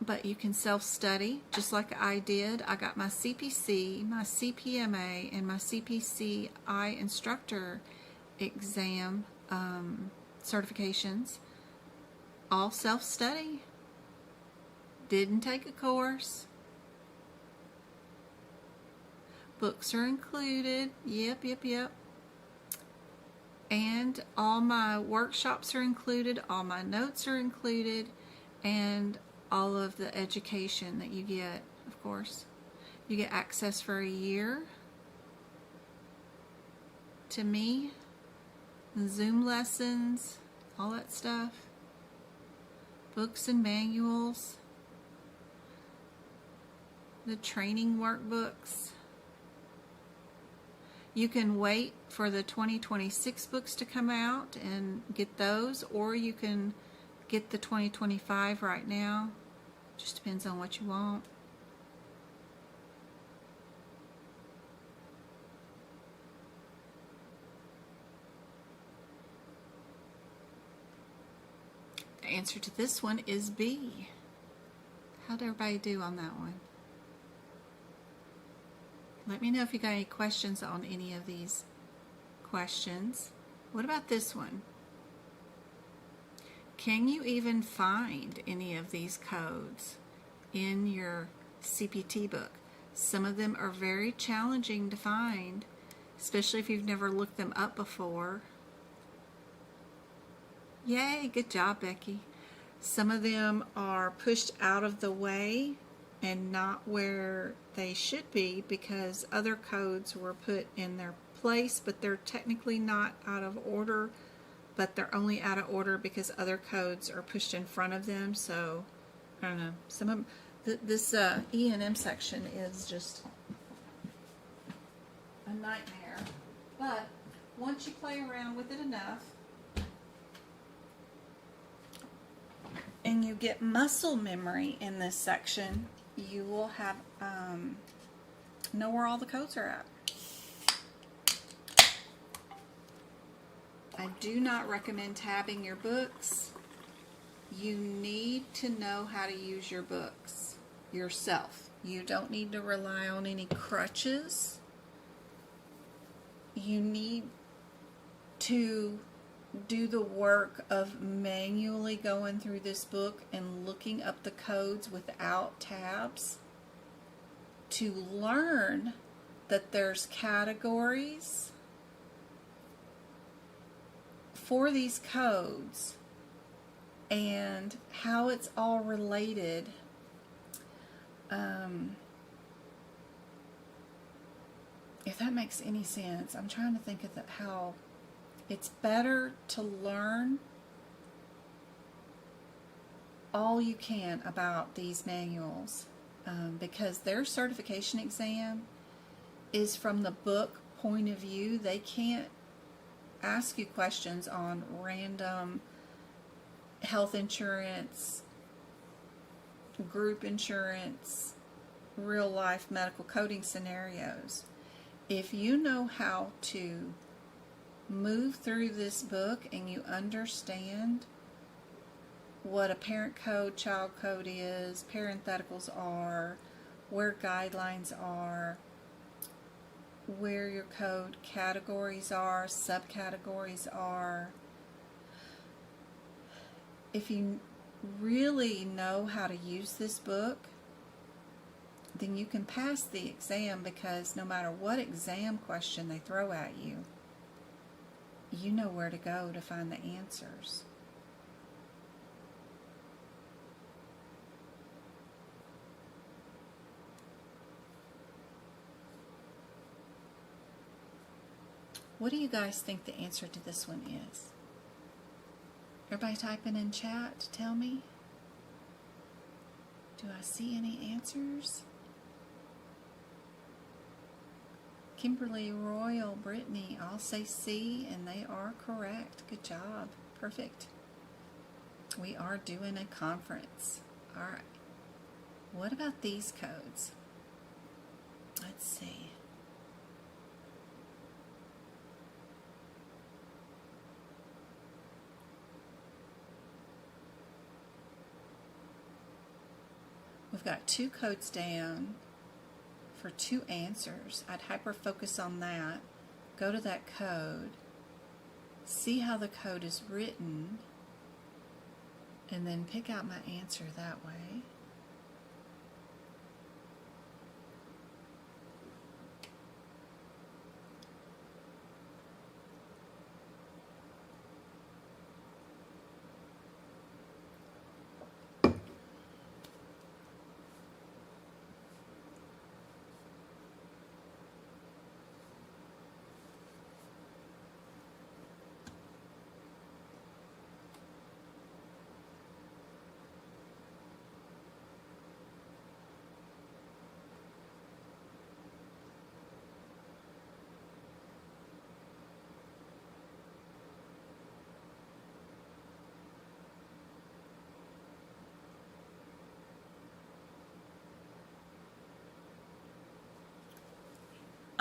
But you can self-study just like I did. I got my CPC, my CPMA, and my CPCI instructor exam certifications. All self-study. Didn't take a course. Books are included. Yep. And all my workshops are included. All my notes are included. And all of the education that you get, of course. You get access for a year to me, Zoom lessons, all that stuff, books and manuals, the training workbooks. You can wait for the 2026 books to come out and get those, or you can get the 2025 right now. Just depends on what you want. The answer to this one is B. How'd everybody do on that one? Let me know if you got any questions on any of these questions. What about this one? Can you even find any of these codes in your CPT book? Some of them are very challenging to find, especially if you've never looked them up before. Yay, good job, Becky. Some of them are pushed out of the way and not where they should be because other codes were put in their place, but they're technically not out of order. But they're only out of order because other codes are pushed in front of them. So, I don't know. Some of this E&M section is just a nightmare. But once you play around with it enough, and you get muscle memory in this section, you will have know where all the codes are at. I do not recommend tabbing your books. You need to know how to use your books yourself. You don't need to rely on any crutches. You need to do the work of manually going through this book and looking up the codes without tabs to learn that there's categories for these codes and how it's all related. If that makes any sense. I'm trying to think of how it's better to learn all you can about these manuals because their certification exam is from the book point of view. They can't ask you questions on random health insurance, group insurance, real life medical coding scenarios. If you know how to move through this book and you understand what a parent code, child code is, parentheticals are, where guidelines are, where your code categories are, subcategories are. If you really know how to use this book, then you can pass the exam because no matter what exam question they throw at you, you know where to go to find the answers. What do you guys think the answer to this one is? Everybody typing in chat, tell me. Do I see any answers? Kimberly, Royal, Brittany, all say C, and they are correct. Good job. Perfect. We are doing a conference. All right. What about these codes? Let's see. We've got 2 codes down for 2 answers. I'd hyper-focus on that. Go to that code. See how the code is written. And then pick out my answer that way.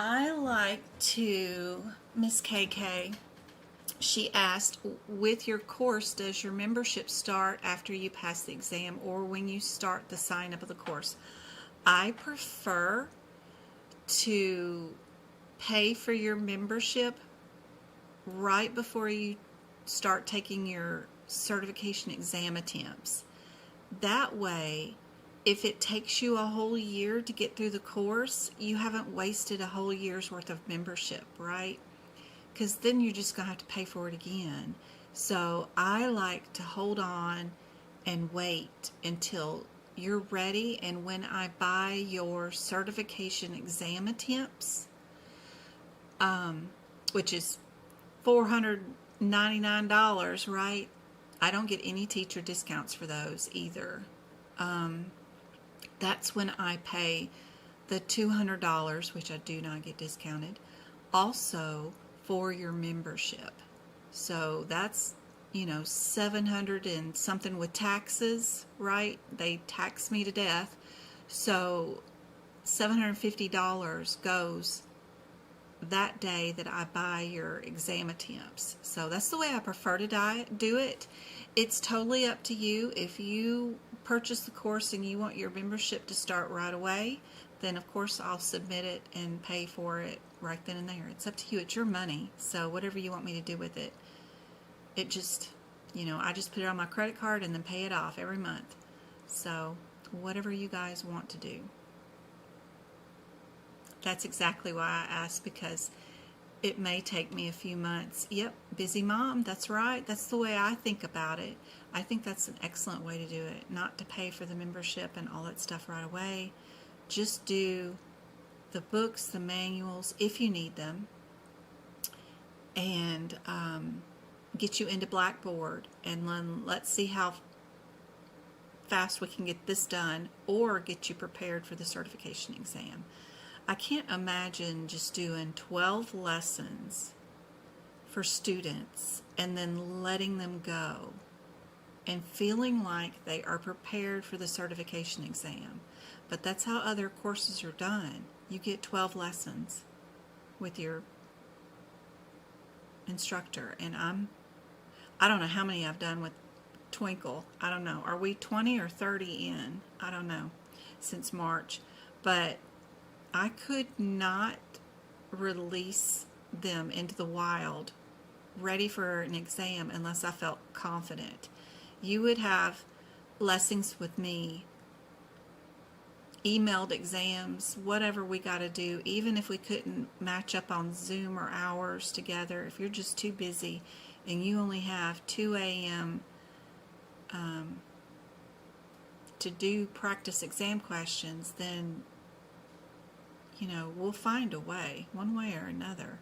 I like to, Miss KK, she asked, with your course, does your membership start after you pass the exam or when you start the sign up of the course? I prefer to pay for your membership right before you start taking your certification exam attempts. That way, if it takes you a whole year to get through the course, you haven't wasted a whole year's worth of membership, right? Because then you're just going to have to pay for it again. So I like to hold on and wait until you're ready. And when I buy your certification exam attempts, which is $499, right? I don't get any teacher discounts for those either. That's when I pay the $200, which I do not get discounted, also for your membership. So that's, $700 and something with taxes, right? They tax me to death. So $750 goes that day that I buy your exam attempts. So that's the way I prefer to do it. It's totally up to you. If you purchase the course and you want your membership to start right away, then of course I'll submit it and pay for it right then and there. It's up to you. It's your money. So whatever you want me to do with it, it just, I just put it on my credit card and then pay it off every month. So whatever you guys want to do. That's exactly why I asked, because it may take me a few months. Yep, busy mom, that's right. That's the way I think about it. I think that's an excellent way to do it, not to pay for the membership and all that stuff right away. Just do the books, the manuals, if you need them, and get you into Blackboard, and then let's see how fast we can get this done, or get you prepared for the certification exam. I can't imagine just doing 12 lessons for students and then letting them go and feeling like they are prepared for the certification exam. But that's how other courses are done. You get 12 lessons with your instructor, and I don't know how many I've done with Twinkle. I don't know. Are we 20 or 30 in? I don't know, since March. But I could not release them into the wild ready for an exam unless I felt confident. You would have lessons with me emailed exams, whatever we got to do, even if we couldn't match up on Zoom or hours together, if you're just too busy and you only have 2 a.m. To do practice exam questions, then, you know, we'll find a way, one way or another.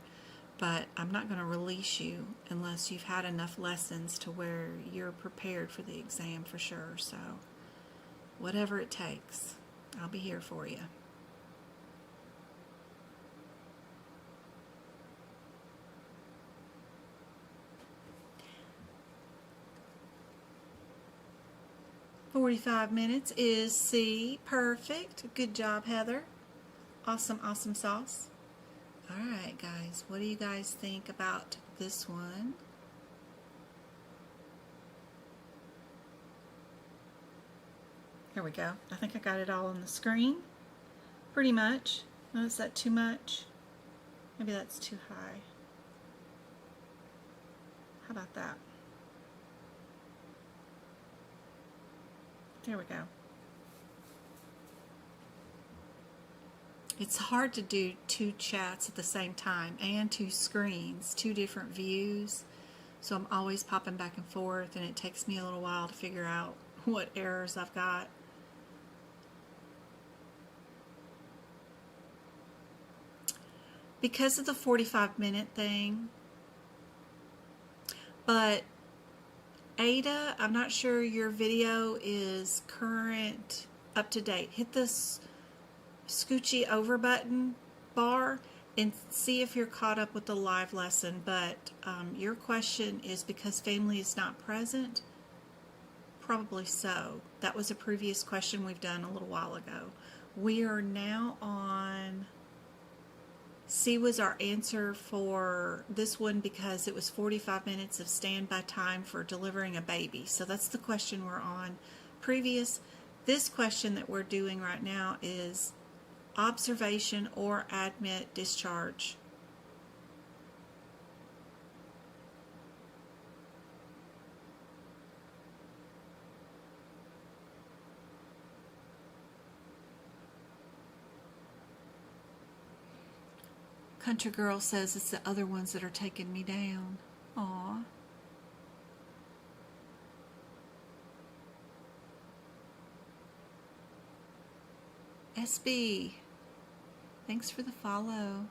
But I'm not going to release you unless you've had enough lessons to where you're prepared for the exam for sure. So, whatever it takes, I'll be here for you. "45 minutes is C. Perfect. Good job, Heather. Awesome, awesome sauce. All right, guys. What do you guys think about this one? Here we go. I think I got it all on the screen. Pretty much. Oh, is that too much? Maybe that's too high. How about that? There we go. It's hard to do 2 chats at the same time and 2 screens, 2 different views. So I'm always popping back and forth, and it takes me a little while to figure out what errors I've got. Because of the 45-minute thing, but Ada, I'm not sure your video is current, up to date. Hit this scoochy over button bar and see if you're caught up with the live lesson. But your question is because family is not present? Probably so. That was a previous question we've done a little while ago. We are now on... C was our answer for this one because it was 45 minutes of standby time for delivering a baby. So that's the question we're on. Previous, this question that we're doing right now is observation or admit discharge. Country Girl says it's the other ones that are taking me down. Aw. SB, thanks for the follow.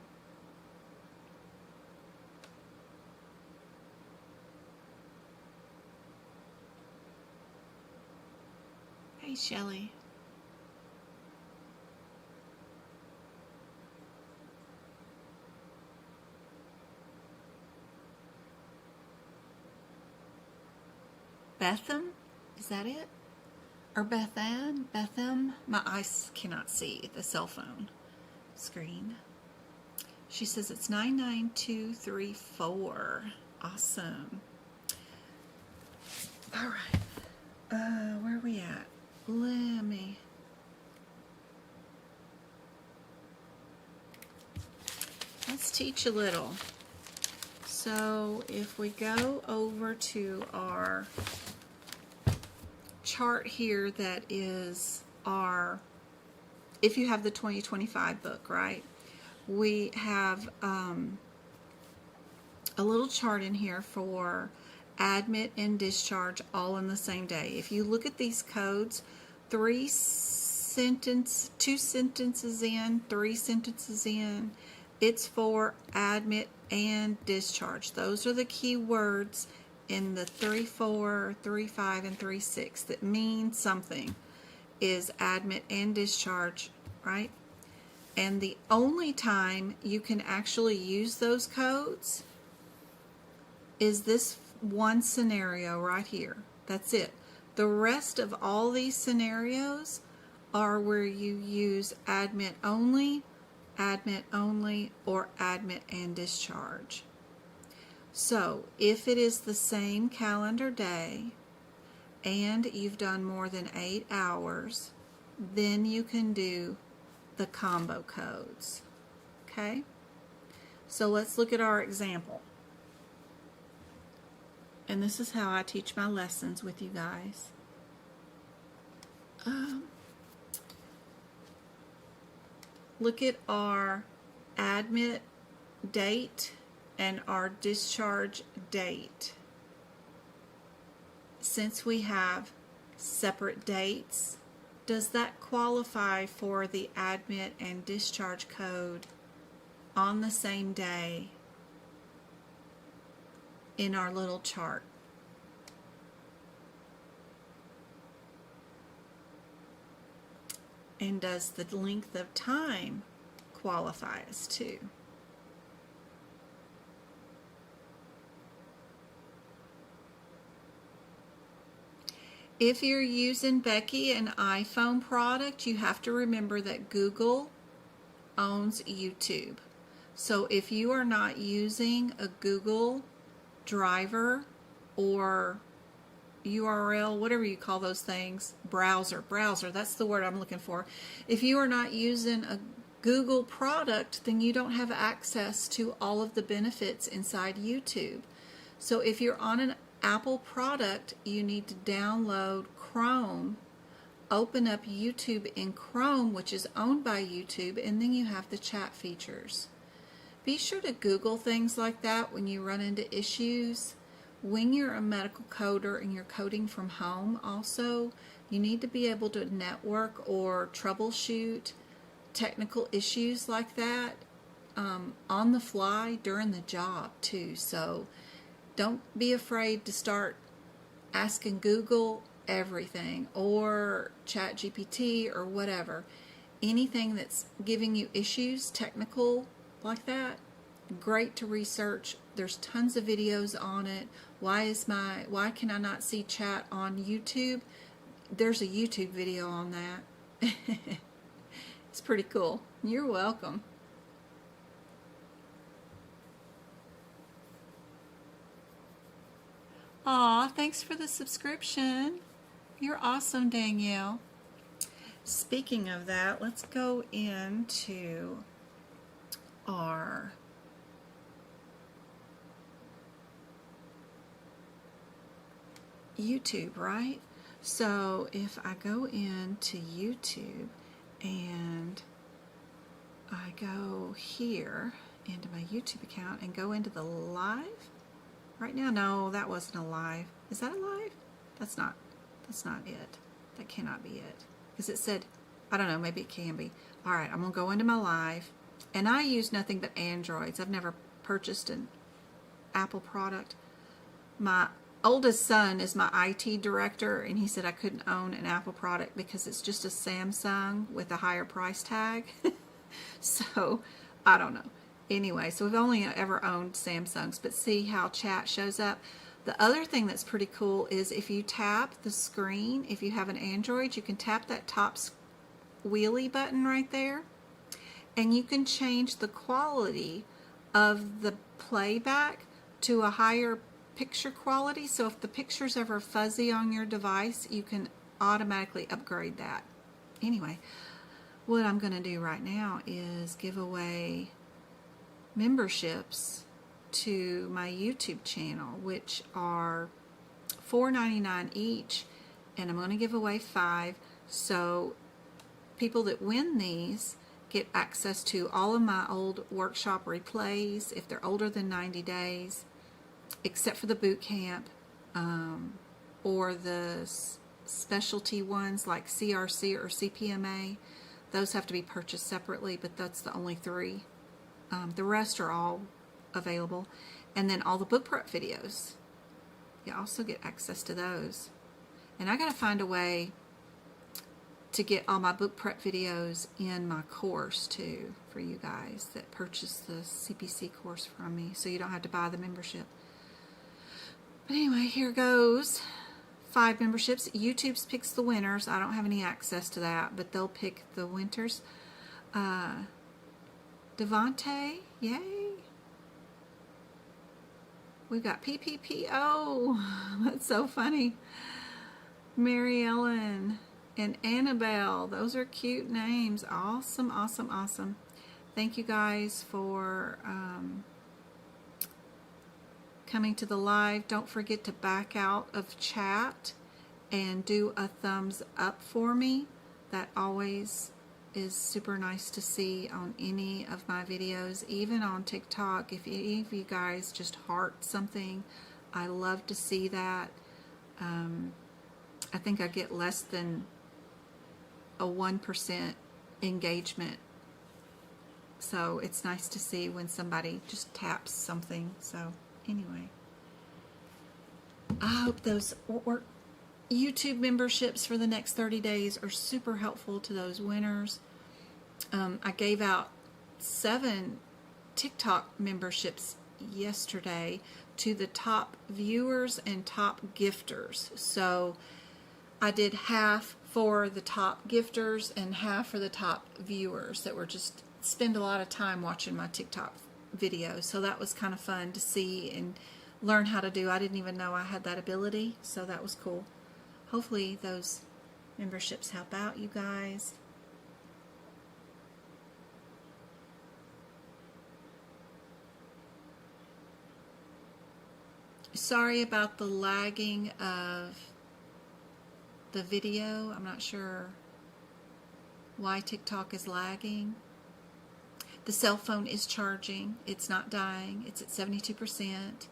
Hey, Shelly. Betham? Is that it? Or Bethan? Betham? My eyes cannot see the cell phone screen. She says it's 99234. Awesome. All right. Where are we at? Let's teach a little. So if we go over to our chart here, that is our, if you have the 2025 book, right? We have a little chart in here for admit and discharge all in the same day. If you look at these codes, 2 sentences in, 3 sentences in, it's for admit and discharge. Those are the key words in the 3-4, 3-5, and 3-6 that mean something, is admit and discharge, right? And the only time you can actually use those codes is this one scenario right here. That's it. The rest of all these scenarios are where you use admit only, or admit and discharge. So if it is the same calendar day and you've done more than 8 hours, then you can do the combo codes. Okay? So let's look at our example. And this is how I teach my lessons with you guys. look at our admit date and our discharge date. Since we have separate dates, does that qualify for the admit and discharge code on the same day in our little chart? And does the length of time qualify as too? If you're using Becky an iPhone product, you have to remember that Google owns YouTube. So if you are not using a Google driver or URL, whatever you call those things, browser, that's the word I'm looking for. If you are not using a Google product, then you don't have access to all of the benefits inside YouTube. So if you're on an Apple product, you need to download Chrome, open up YouTube in Chrome, which is owned by YouTube, and then you have the chat features. Be sure to Google things like that when you run into issues. When you're a medical coder and you're coding from home also, you need to be able to network or troubleshoot technical issues like that on the fly during the job too. So don't be afraid to start asking Google everything or ChatGPT or whatever. Anything that's giving you issues, technical like that, great to research. There's tons of videos on it. Why can I not see chat on YouTube? There's a YouTube video on that. It's pretty cool. You're welcome. Aw, thanks for the subscription. You're awesome, Danielle. Speaking of that, let's go into our YouTube, right? So if I go into YouTube and I go here into my YouTube account and go into the live right now. No, that wasn't a live. Is that a live? That's not it. That cannot be it. Because it said, I don't know, maybe it can be. All right, I'm going to go into my live. And I use nothing but Androids. I've never purchased an Apple product. My oldest son is my IT director, and he said I couldn't own an Apple product because it's just a Samsung with a higher price tag. So, I don't know. Anyway, so we've only ever owned Samsungs, but see how chat shows up. The other thing that's pretty cool is if you tap the screen, if you have an Android, you can tap that top wheelie button right there, and you can change the quality of the playback to a higher picture quality. So if the picture's ever fuzzy on your device, you can automatically upgrade that. Anyway, what I'm going to do right now is give away memberships to my YouTube channel, which are $4.99 each, and I'm going to give away 5. So people that win these get access to all of my old workshop replays if they're older than 90 days, except for the boot camp or the specialty ones like CRC or CPMA. Those have to be purchased separately, but that's the only 3. The rest are all available. And then all the book prep videos. You also get access to those. And I got to find a way to get all my book prep videos in my course too for you guys that purchase the CPC course from me, so you don't have to buy the membership. But anyway, here goes. 5 memberships. YouTube picks the winners. I don't have any access to that, but they'll pick the winners. Devontae, yay. We've got PPPO. That's so funny. Mary Ellen and Annabelle. Those are cute names. Awesome, awesome, awesome. Thank you guys for coming to the live. Don't forget to back out of chat and do a thumbs up for me. That always is super nice to see on any of my videos, even on TikTok. If any of you guys just heart something, I love to see that. I think I get less than a 1% engagement. So it's nice to see when somebody just taps something. So anyway, I hope those YouTube memberships for the next 30 days are super helpful to those winners. I gave out 7 TikTok memberships yesterday to the top viewers and top gifters. So I did half for the top gifters and half for the top viewers that were just spend a lot of time watching my TikTok videos. So that was kind of fun to see and learn how to do. I didn't even know I had that ability, so that was cool. Hopefully those memberships help out you guys. Sorry about the lagging of the video. I'm not sure why TikTok is lagging. The cell phone is charging. It's not dying. It's at 72%.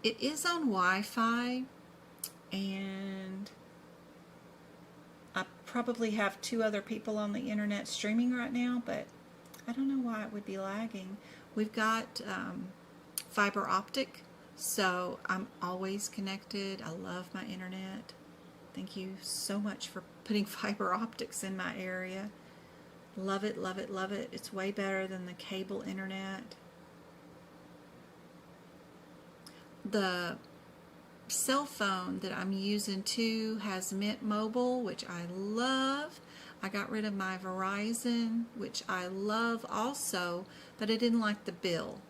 It is on Wi-Fi, and I probably have 2 other people on the internet streaming right now, but I don't know why it would be lagging. We've got fiber optic, so I'm always connected. I love my internet. Thank you so much for putting fiber optics in my area. Love it, love it, love it. It's way better than the cable internet. The cell phone that I'm using too has Mint Mobile, which I love. I got rid of my Verizon, which I love also, but I didn't like the bill.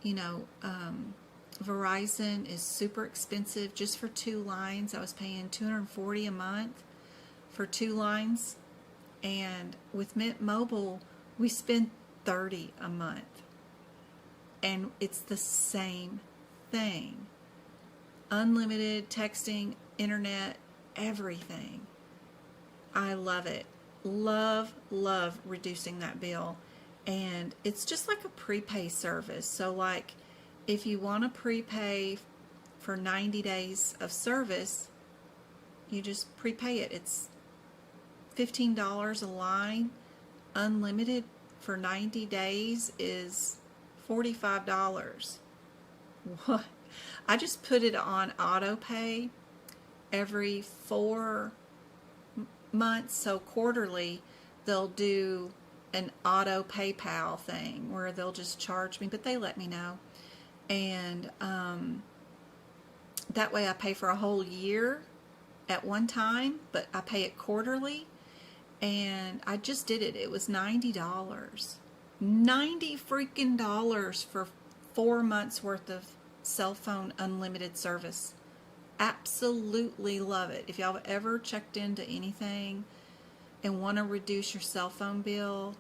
You know, Verizon is super expensive just for 2 lines. I was paying $240 a month for 2 lines. And with Mint Mobile, we spend $30 a month. And it's the same thing. Unlimited texting, internet, everything. I love it. Love, love reducing that bill. And it's just like a prepay service. So like if you want to prepay for 90 days of service, you just prepay it. It's $15 a line. Unlimited for 90 days is $45. What? I just put it on auto pay every 4 months, so quarterly they'll do an auto PayPal thing where they'll just charge me, but they let me know, and that way I pay for a whole year at one time, but I pay it quarterly. And I just did it. It was $90. $90 freaking dollars for 4 months worth of cell phone unlimited service. Absolutely love it. If y'all have ever checked into anything and want to reduce your cell phone bill,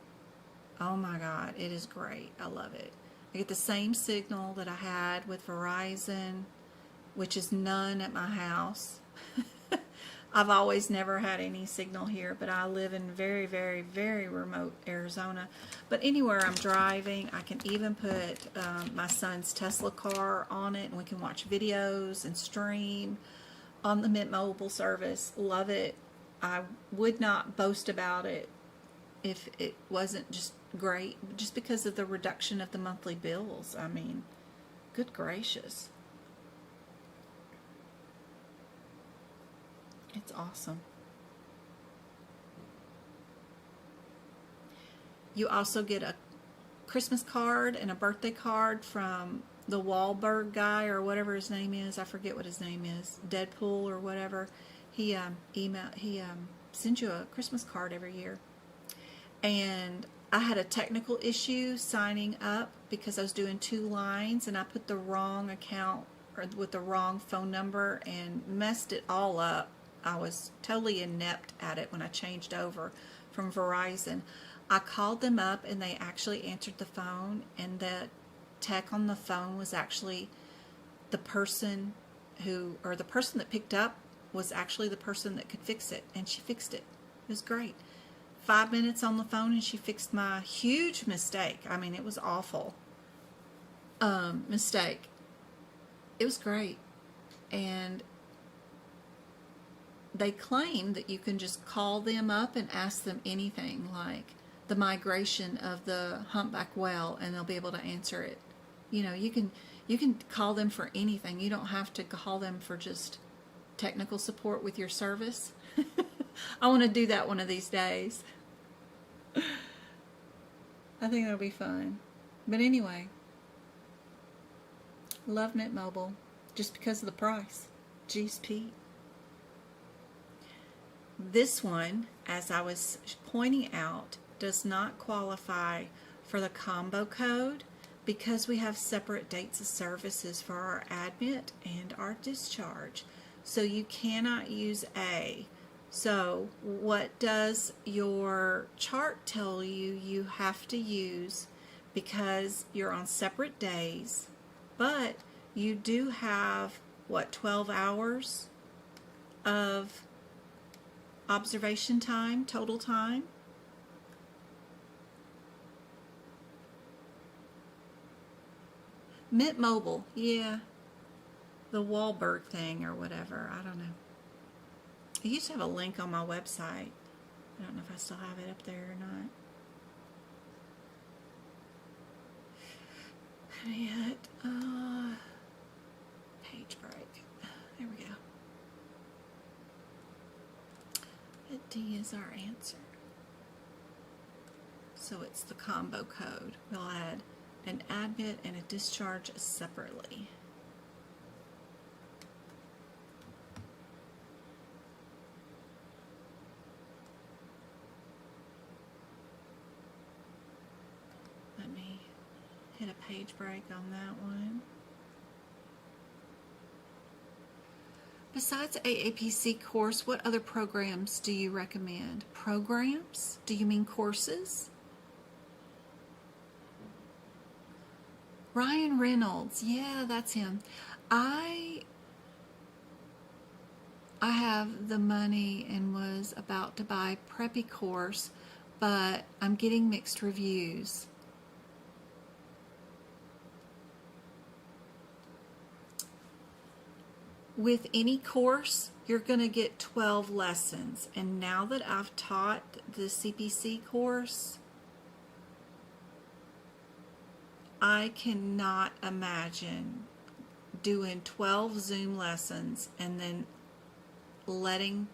oh my God, it is great. I love it. I get the same signal that I had with Verizon, which is none at my house. I've always never had any signal here, but I live in very, very, very remote Arizona. But anywhere I'm driving, I can even put my son's Tesla car on it, and we can watch videos and stream on the Mint Mobile service. Love it. I would not boast about it if it wasn't just great, just because of the reduction of the monthly bills. I mean, good gracious. It's awesome. You also get a Christmas card and a birthday card from the Wahlberg guy, or whatever his name is. I forget what his name is. Deadpool or whatever. He sends you a Christmas card every year. And I had a technical issue signing up because I was doing 2 lines and I put the wrong account or with the wrong phone number and messed it all up. I was totally inept at it when I changed over from Verizon. I called them up and they actually answered the phone, and the tech on the phone was actually the person the person that picked up was actually the person that could fix it, and she fixed it. It was great. 5 minutes on the phone and she fixed my huge mistake. I mean, it was awful. Mistake. It was great. And they claim that you can just call them up and ask them anything, like the migration of the humpback whale, and they'll be able to answer it. You know, you can call them for anything. You don't have to call them for just technical support with your service. I want to do that one of these days. I think that'll be fun. But anyway, love Mint Mobile just because of the price. Jeez Pete. This one, as I was pointing out, does not qualify for the combo code because we have separate dates of services for our admit and our discharge. So you cannot use A. So what does your chart tell you you have to use, because you're on separate days, but you do have, what, 12 hours of observation time, total time? Mint Mobile, yeah. The Wahlberg thing or whatever, I don't know. I used to have a link on my website. I don't know if I still have it up there or not. Yet, page break. There we go. D is our answer. So it's the combo code. We'll add an admit and a discharge separately. Let me hit a page break on that one. Besides AAPC course, what other programs do you recommend? Programs? Do you mean courses? Ryan Reynolds, yeah, that's him. I have the money and was about to buy preppy course, but I'm getting mixed reviews. With any course, you're going to get 12 lessons. And now that I've taught the CPC course, I cannot imagine doing 12 Zoom lessons and then letting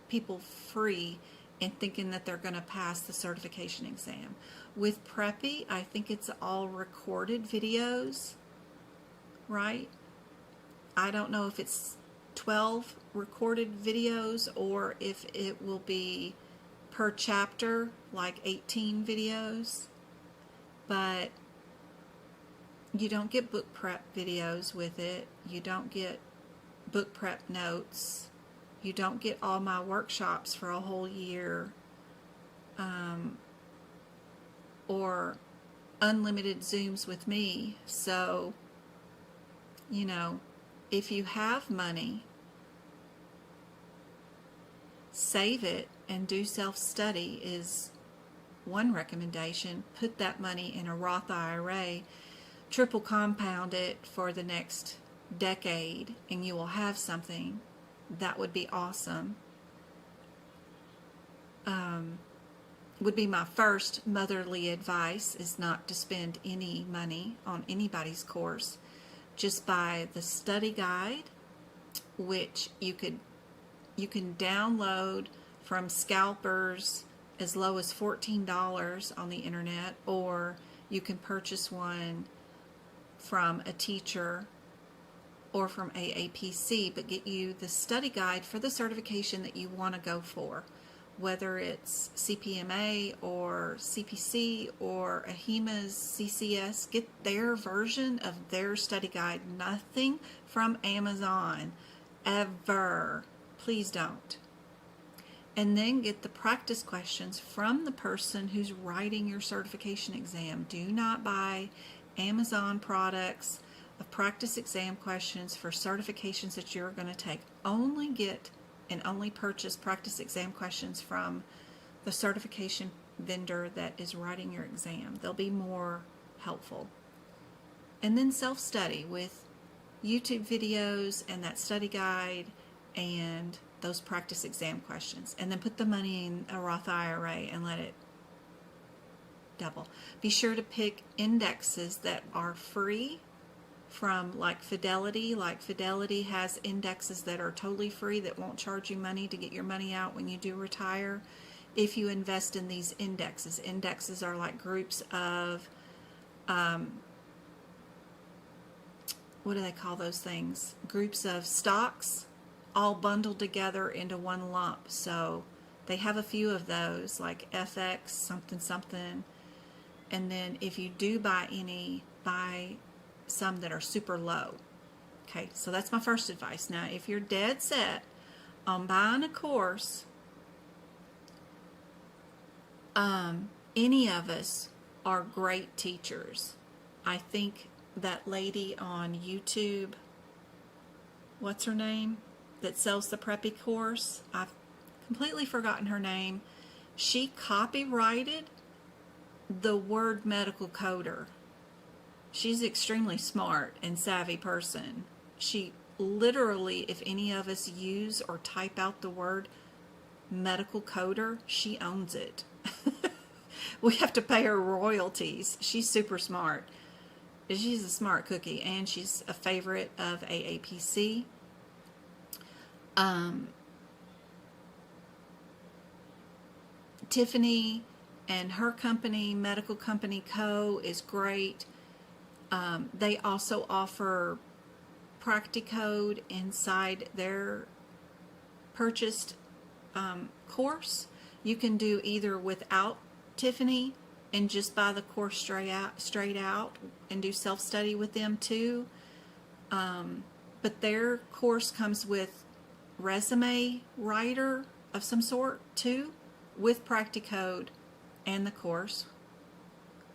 people free and thinking that they're going to pass the certification exam. With Preppy, I think it's all recorded videos, right? I don't know if it's 12 recorded videos or if it will be per chapter, like 18 videos. But you don't get book prep videos with it. You don't get book prep notes. You don't get all my workshops for a whole year. Or unlimited Zooms with me. So, you know, if you have money, save it and do self-study is one recommendation. Put that money in a Roth IRA, triple compound it for the next decade, and you will have something. That would be awesome. Would be my first motherly advice, is not to spend any money on anybody's course. Just buy the study guide, which you can download from scalpers as low as $14 on the internet, or you can purchase one from a teacher or from AAPC, but get you the study guide for the certification that you want to go for, whether it's CPMA or CPC or AHIMA's CCS. Get their version of their study guide. Nothing from Amazon, ever. Please don't. And then get the practice questions from the person who's writing your certification exam. Do not buy Amazon products of practice exam questions for certifications that you're going to take. Only get and only purchase practice exam questions from the certification vendor that is writing your exam. They'll be more helpful. And then self-study with YouTube videos and that study guide and those practice exam questions. And then put the money in a Roth IRA and let it double. Be sure to pick indexes that are free from like Fidelity. Like Fidelity has indexes that are totally free that won't charge you money to get your money out when you do retire. If you invest in these indexes, indexes are like groups of, what do they call those things? Groups of stocks all bundled together into one lump. So they have a few of those, like FX something something. And then if you do buy any, buy some that are super low. Okay, so that's my first advice. Now, if you're dead set on buying a course, any of us are great teachers. I think that lady on YouTube, what's her name, that sells the Preppy course, I've completely forgotten her name. She copyrighted the word medical coder. She's an extremely smart and savvy person. She literally, if any of us use or type out the word medical coder, she owns it. We have to pay her royalties. She's super smart. She's a smart cookie, and she's a favorite of AAPC. Tiffany and her company, Medical Company Co., is great. They also offer Practicode inside their purchased course. You can do either without Tiffany and just buy the course straight out and do self-study with them too. But their course comes with resume writer of some sort too, with Practicode and the course,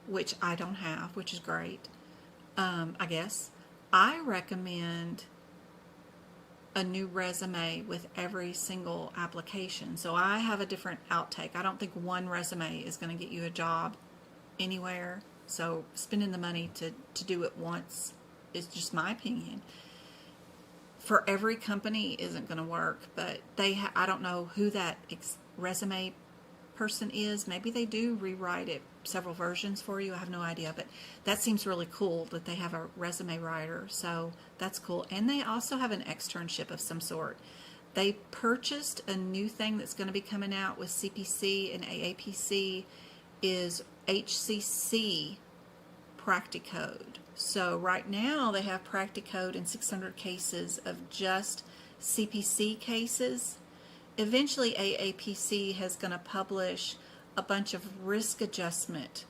which I don't have, which is great. I guess I recommend a new resume with every single application. So I have a different outtake. I don't think one resume is going to get you a job anywhere. So spending the money to do it once is just my opinion. For every company isn't going to work, but I don't know who that resume person is. Maybe they do rewrite it several versions for you. I have no idea, but that seems really cool that they have a resume writer. So that's cool. And they also have an externship of some sort. They purchased a new thing that's going to be coming out with CPC and AAPC is HCC Practicode. So right now they have Practicode in 600 cases of just CPC cases. Eventually AAPC is going to publish a bunch of risk adjustment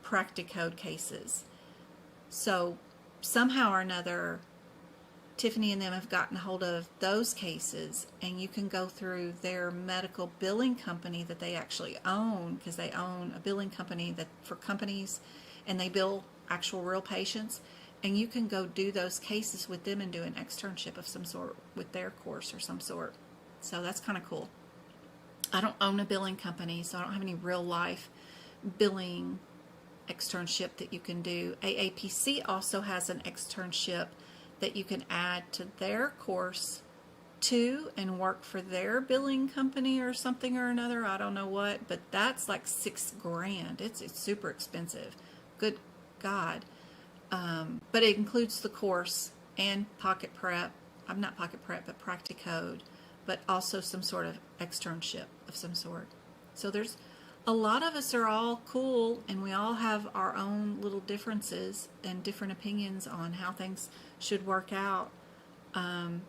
Practicode cases. So somehow or another, Tiffany and them have gotten a hold of those cases, and you can go through their medical billing company that they actually own, because they own a billing company that for companies, and they bill actual real patients, and you can go do those cases with them and do an externship of some sort with their course or some sort. So that's kind of cool. I don't own a billing company, so I don't have any real life billing externship that you can do. AAPC also has an externship that you can add to their course too and work for their billing company or something or another. I don't know what, but that's like $6,000. It's super expensive. Good God. But it includes the course and Pocket Prep. I'm not Pocket Prep, but Practicode, but also some sort of externship of some sort. So there's a lot of us are all cool, and we all have our own little differences and different opinions on how things should work out. I'm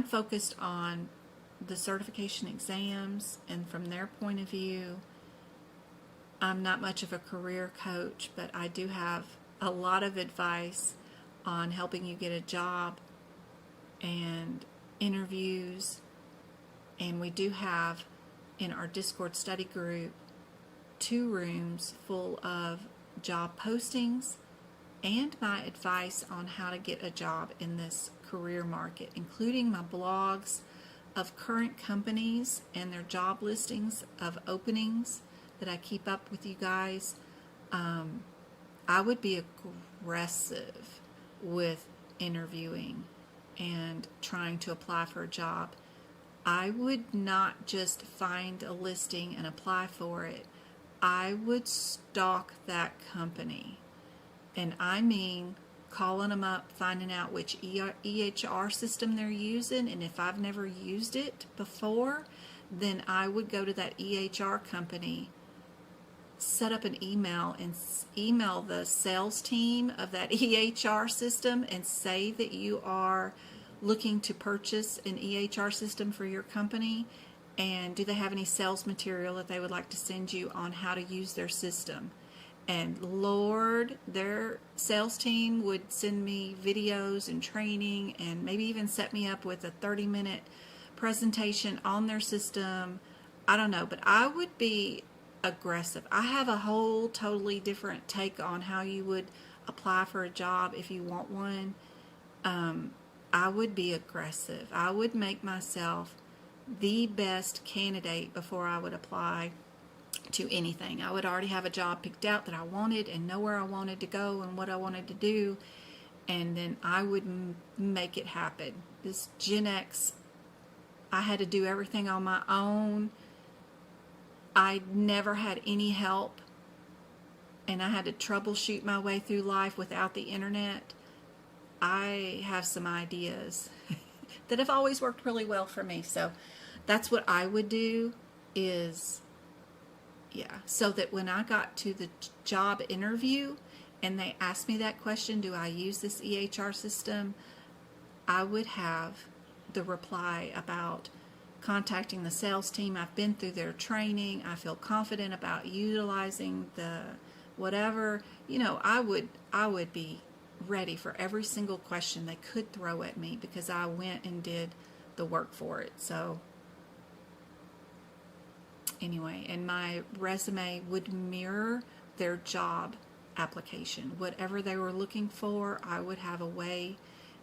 focused on the certification exams, and from their point of view, I'm not much of a career coach, but I do have a lot of advice on helping you get a job and interviews. And we do have in our Discord study group 2 rooms full of job postings and my advice on how to get a job in this career market, including my blogs, of current companies and their job listings of openings that I keep up with you guys, I would be aggressive with interviewing and trying to apply for a job. I would not just find a listing and apply for it. I would stalk that company. And I mean calling them up, finding out which EHR system they're using, and if I've never used it before, then I would go to that EHR company, set up an email, and email the sales team of that EHR system and say that you are looking to purchase an EHR system for your company, and do they have any sales material that they would like to send you on how to use their system. And Lord, their sales team would send me videos and training and maybe even set me up with a 30-minute presentation on their system. I don't know, but I would be aggressive. I have a whole totally different take on how you would apply for a job if you want one. I would be aggressive. I would make myself the best candidate before I would apply to anything. I would already have a job picked out that I wanted and know where I wanted to go and what I wanted to do, and then I would make it happen. This Gen X, I had to do everything on my own. I never had any help, and I had to troubleshoot my way through life without the internet. I have some ideas that have always worked really well for me, so that's what I would do is, so that when I got to the job interview and they asked me that question, do I use this EHR system, I would have the reply about contacting the sales team. I've been through their training. I feel confident about utilizing the whatever. I would be ready for every single question they could throw at me because I went and did the work for it. So anyway, and my resume would mirror their job application. Whatever they were looking for, I would have a way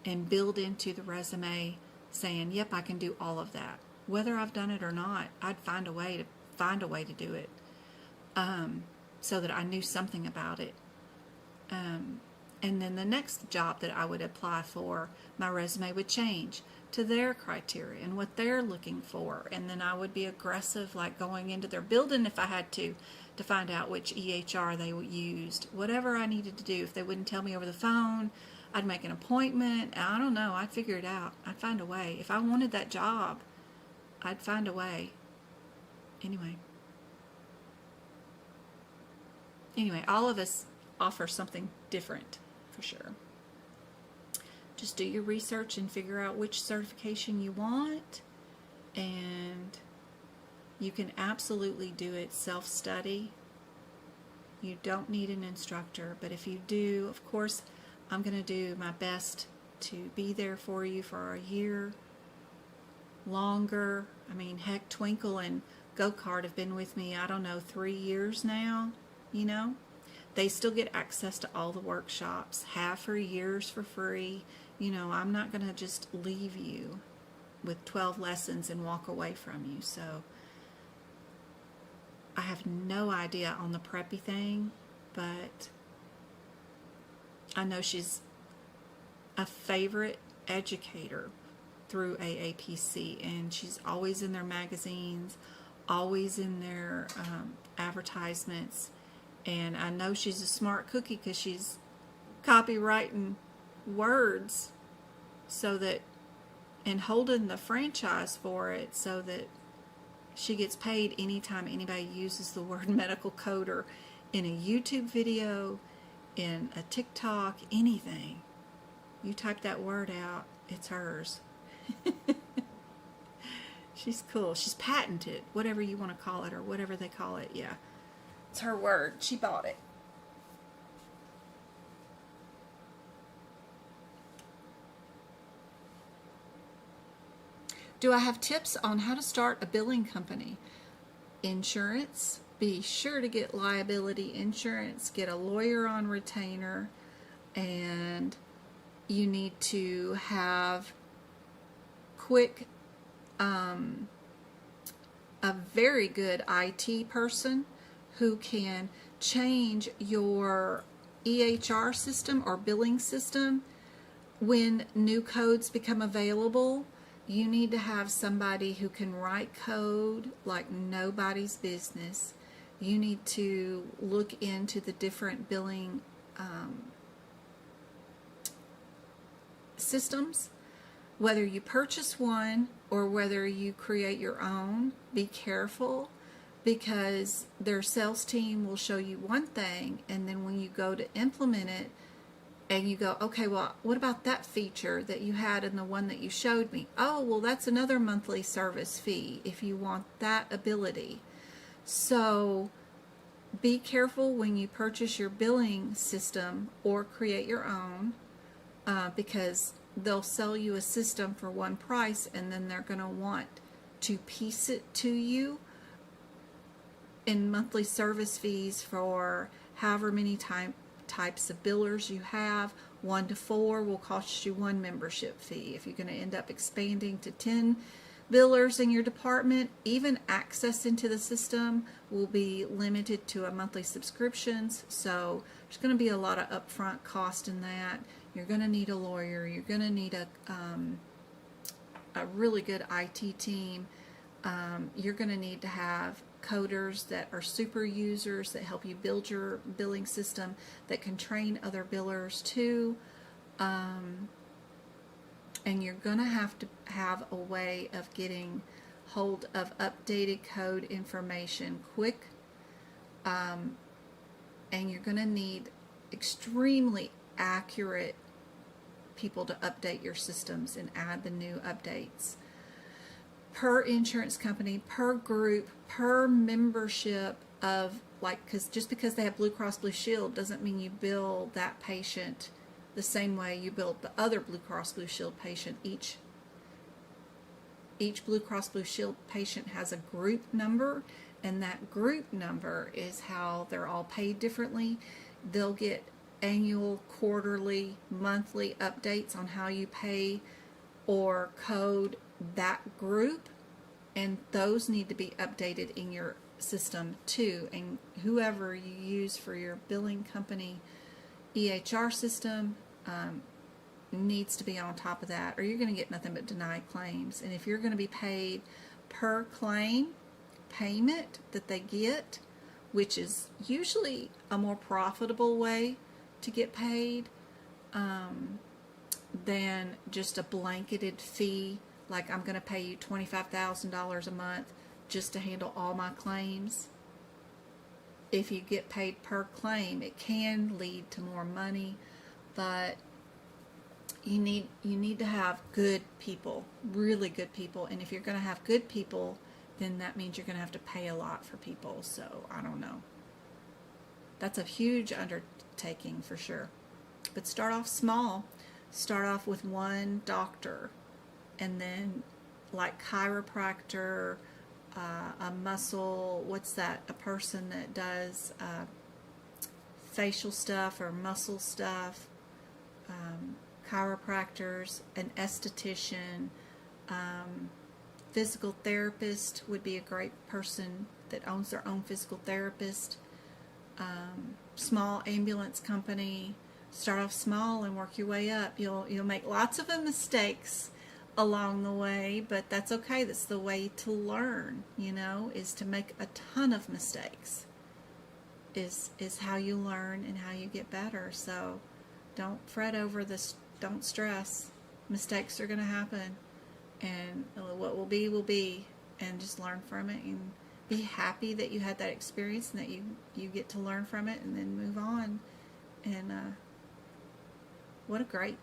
and build into the resume saying, yep, I can do all of that. Whether I've done it or not, I'd find a way to do it, so that I knew something about it. And then the next job that I would apply for, my resume would change to their criteria and what they're looking for. And then I would be aggressive, like going into their building if I had to find out which EHR they used. Whatever I needed to do. If they wouldn't tell me over the phone, I'd make an appointment. I don't know. I'd figure it out. I'd find a way. If I wanted that job, I'd find a way. Anyway, all of us offer something different, for sure. Just do your research and figure out which certification you want, and you can absolutely do it self-study. You don't need an instructor, but if you do, of course, I'm going to do my best to be there for you for a year, longer. I mean, heck, Twinkle and Go-Kart have been with me, 3 years now, They still get access to all the workshops, have for years for free. I'm not going to just leave you with 12 lessons and walk away from you. So I have no idea on the preppy thing, but I know she's a favorite educator through aapc, and she's always in their magazines, always in their advertisements. And I know she's a smart cookie because she's copywriting words so that, and holding the franchise for it so that she gets paid anytime anybody uses the word medical coder in a YouTube video, in a TikTok, anything. You type that word out, it's hers. She's cool. She's patented, whatever you want to call it, or whatever they call it. Yeah. It's her word. She bought it. Do I have tips on how to start a billing company? Insurance. Be sure to get liability insurance. Get a lawyer on retainer. And you need to have quick a very good IT person who can change your EHR system or billing system when new codes become available. You need to have somebody who can write code like nobody's business. You need to look into the different billing systems. Whether you purchase one or whether you create your own, be careful, because their sales team will show you one thing, and then when you go to implement it and you go, okay, well, what about that feature that you had in the one that you showed me? Oh, well, that's another monthly service fee if you want that ability. So be careful when you purchase your billing system or create your own, because they'll sell you a system for one price, and then they're going to want to piece it to you in monthly service fees for however many types of billers you have. 1 to 4 will cost you 1 membership fee. If you're going to end up expanding to 10 billers in your department, even access into the system will be limited to a monthly subscriptions. So there's going to be a lot of upfront cost in that. You're going to need a lawyer. You're going to need a really good IT team. You're going to need to have coders that are super users that help you build your billing system, that can train other billers too. And you're going to have a way of getting hold of updated code information quick. And you're going to need extremely accurate people to update your systems and add the new updates. Per insurance company, per group, per membership of, like, because just because they have Blue Cross Blue Shield doesn't mean you bill that patient the same way you bill the other Blue Cross Blue Shield patient. Each Blue Cross Blue Shield patient has a group number, and that group number is how they're all paid differently. They'll get annual, quarterly, monthly updates on how you pay or code that group, and those need to be updated in your system too. And whoever you use for your billing company EHR system needs to be on top of that, or you're going to get nothing but denied claims. And if you're going to be paid per claim payment that they get, which is usually a more profitable way to get paid than just a blanketed fee, like I'm going to pay you $25,000 a month just to handle all my claims. If you get paid per claim, it can lead to more money, but you need to have good people, really good people. And if you're going to have good people, then that means you're going to have to pay a lot for people. So I don't know. That's a huge undertaking for sure. But start off small. Start off with one doctor, and then like chiropractor, a muscle, a person that does facial stuff or muscle stuff, chiropractors, an esthetician, physical therapist would be a great person that owns their own physical therapist, small ambulance company. Start off small and work your way up. You'll make lots of mistakes along the way, but that's okay. That's the way to learn, is to make a ton of mistakes. Is how you learn and how you get better. So don't fret over this. Don't stress. Mistakes are going to happen, and what will be, and just learn from it and be happy that you had that experience and that you get to learn from it and then move on. And what a great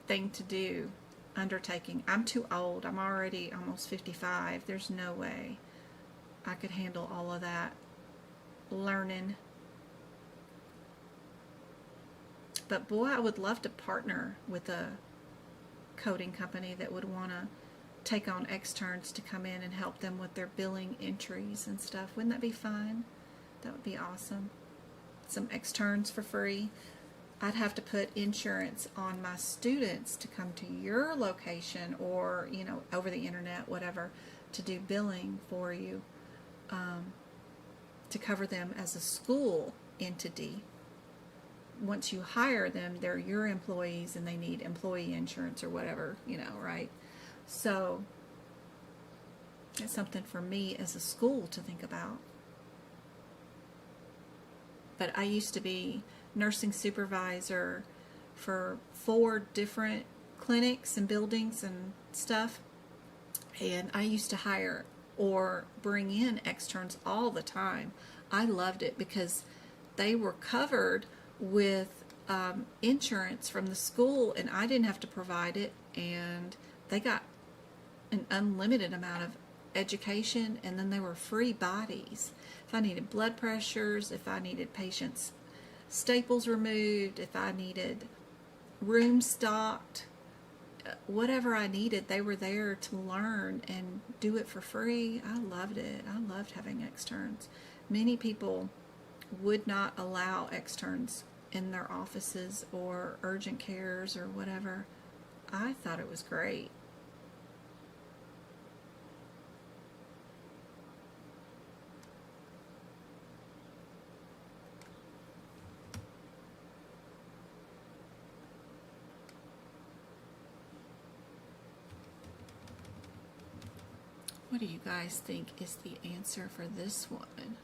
thing to do, undertaking. I'm too old. I'm already almost 55. There's no way I could handle all of that learning. But boy, I would love to partner with a coding company that would want to take on externs to come in and help them with their billing entries and stuff. Wouldn't that be fun? That would be awesome. Some externs for free. I'd have to put insurance on my students to come to your location or, you know, over the internet, whatever, to do billing for you, to cover them as a school entity. Once you hire them, they're your employees and they need employee insurance or whatever, you know, right? So it's something for me as a school to think about. But I used to be nursing supervisor for 4 different clinics and buildings and stuff. And I used to hire or bring in externs all the time. I loved it because they were covered with insurance from the school and I didn't have to provide it, and they got an unlimited amount of education, and then they were free bodies. If I needed blood pressures, if I needed patients' staples removed, if I needed rooms stocked, whatever I needed, they were there to learn and do it for free. I loved it. I loved having externs. Many people would not allow externs in their offices or urgent cares or whatever. I thought it was great. What do you guys think is the answer for this one?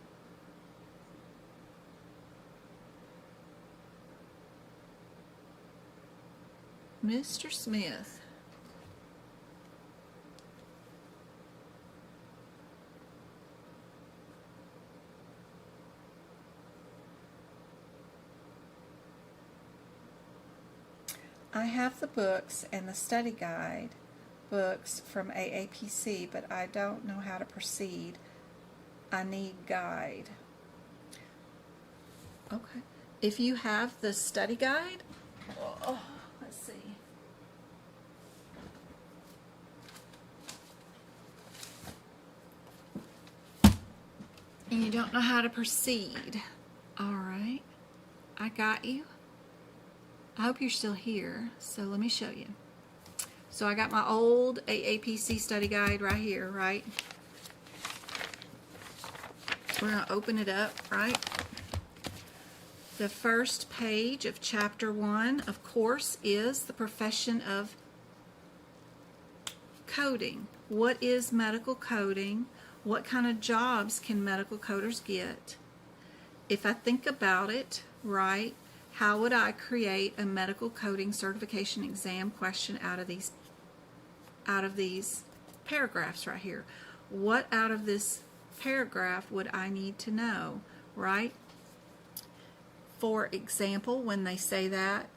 Mr. Smith. I have the books and the study guide books from AAPC, but I don't know how to proceed. I need guide. Okay. If you have the study guide, let's see. And you don't know how to proceed. All right. I got you. I hope you're still here, so let me show you. So I got my old AAPC study guide right here, right? We're going to open it up, right? The first page of chapter 1, of course, is the profession of coding. What is medical coding? What kind of jobs can medical coders get? If I think about it, right, how would I create a medical coding certification exam question out of these paragraphs right here? What out of this paragraph would I need to know, right? For example, when they say that,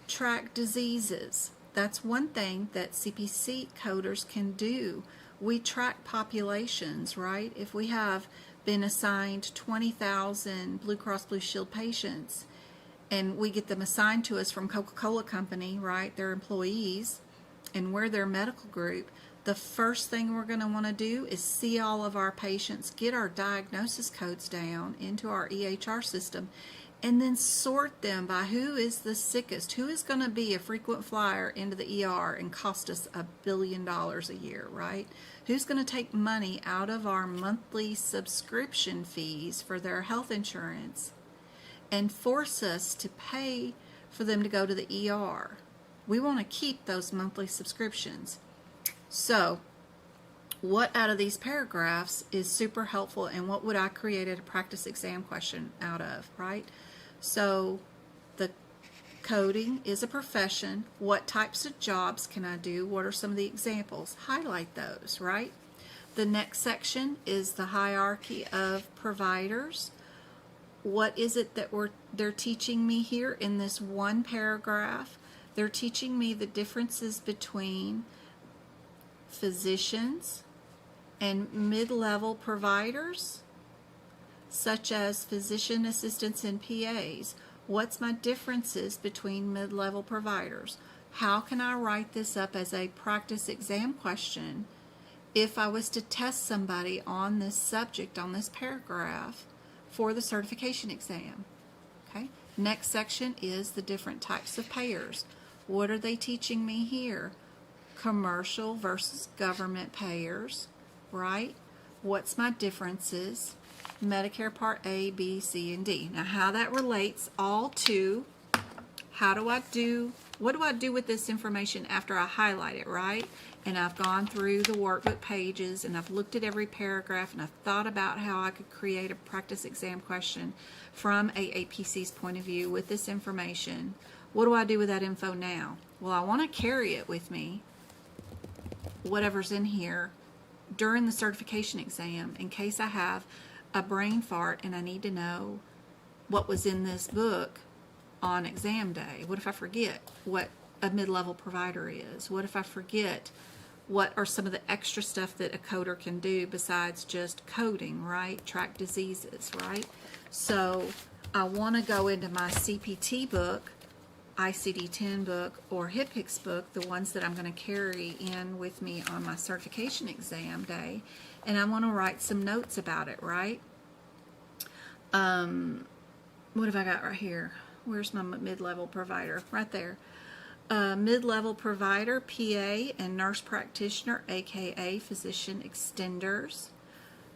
track diseases. That's one thing that CPC coders can do. We track populations, right? If we have been assigned 20,000 Blue Cross Blue Shield patients and we get them assigned to us from Coca-Cola Company, right? They're employees and we're their medical group. The first thing we're going to want to do is see all of our patients, get our diagnosis codes down into our EHR system, and then sort them by who is the sickest, who is going to be a frequent flyer into the ER and cost us $1 billion a year, right? Who's going to take money out of our monthly subscription fees for their health insurance and force us to pay for them to go to the ER? We want to keep those monthly subscriptions. So, what out of these paragraphs is super helpful, and what would I create a practice exam question out of, right? So, the coding is a profession. What types of jobs can I do? What are some of the examples? Highlight those, right? The next section is the hierarchy of providers. What is it that they're teaching me here in this one paragraph? They're teaching me the differences between physicians and mid-level providers, such as physician assistants and PAs. What's my differences between mid-level providers? How can I write this up as a practice exam question if I was to test somebody on this subject, on this paragraph, for the certification exam? Okay, Next section is the different types of payers. What are they teaching me here? Commercial versus government payers, right? What's my differences? Medicare Part A, B, C, and D. Now, how that relates all to what do I do with this information after I highlight it, right? And I've gone through the workbook pages and I've looked at every paragraph and I've thought about how I could create a practice exam question from AAPC's point of view with this information. What do I do with that info now? Well, I want to carry it with me, whatever's in here, during the certification exam in case I have a brain fart and I need to know what was in this book on exam day. What if I forget what a mid-level provider is? What if I forget what are some of the extra stuff that a coder can do besides just coding, right? Track diseases, right? So I want to go into my CPT book, ICD-10 book, or HIPICS book, the ones that I'm going to carry in with me on my certification exam day, and I want to write some notes about it, right? What have I got right here? Where's my mid-level provider? Right there. Mid-level provider, PA, and nurse practitioner, aka physician extenders.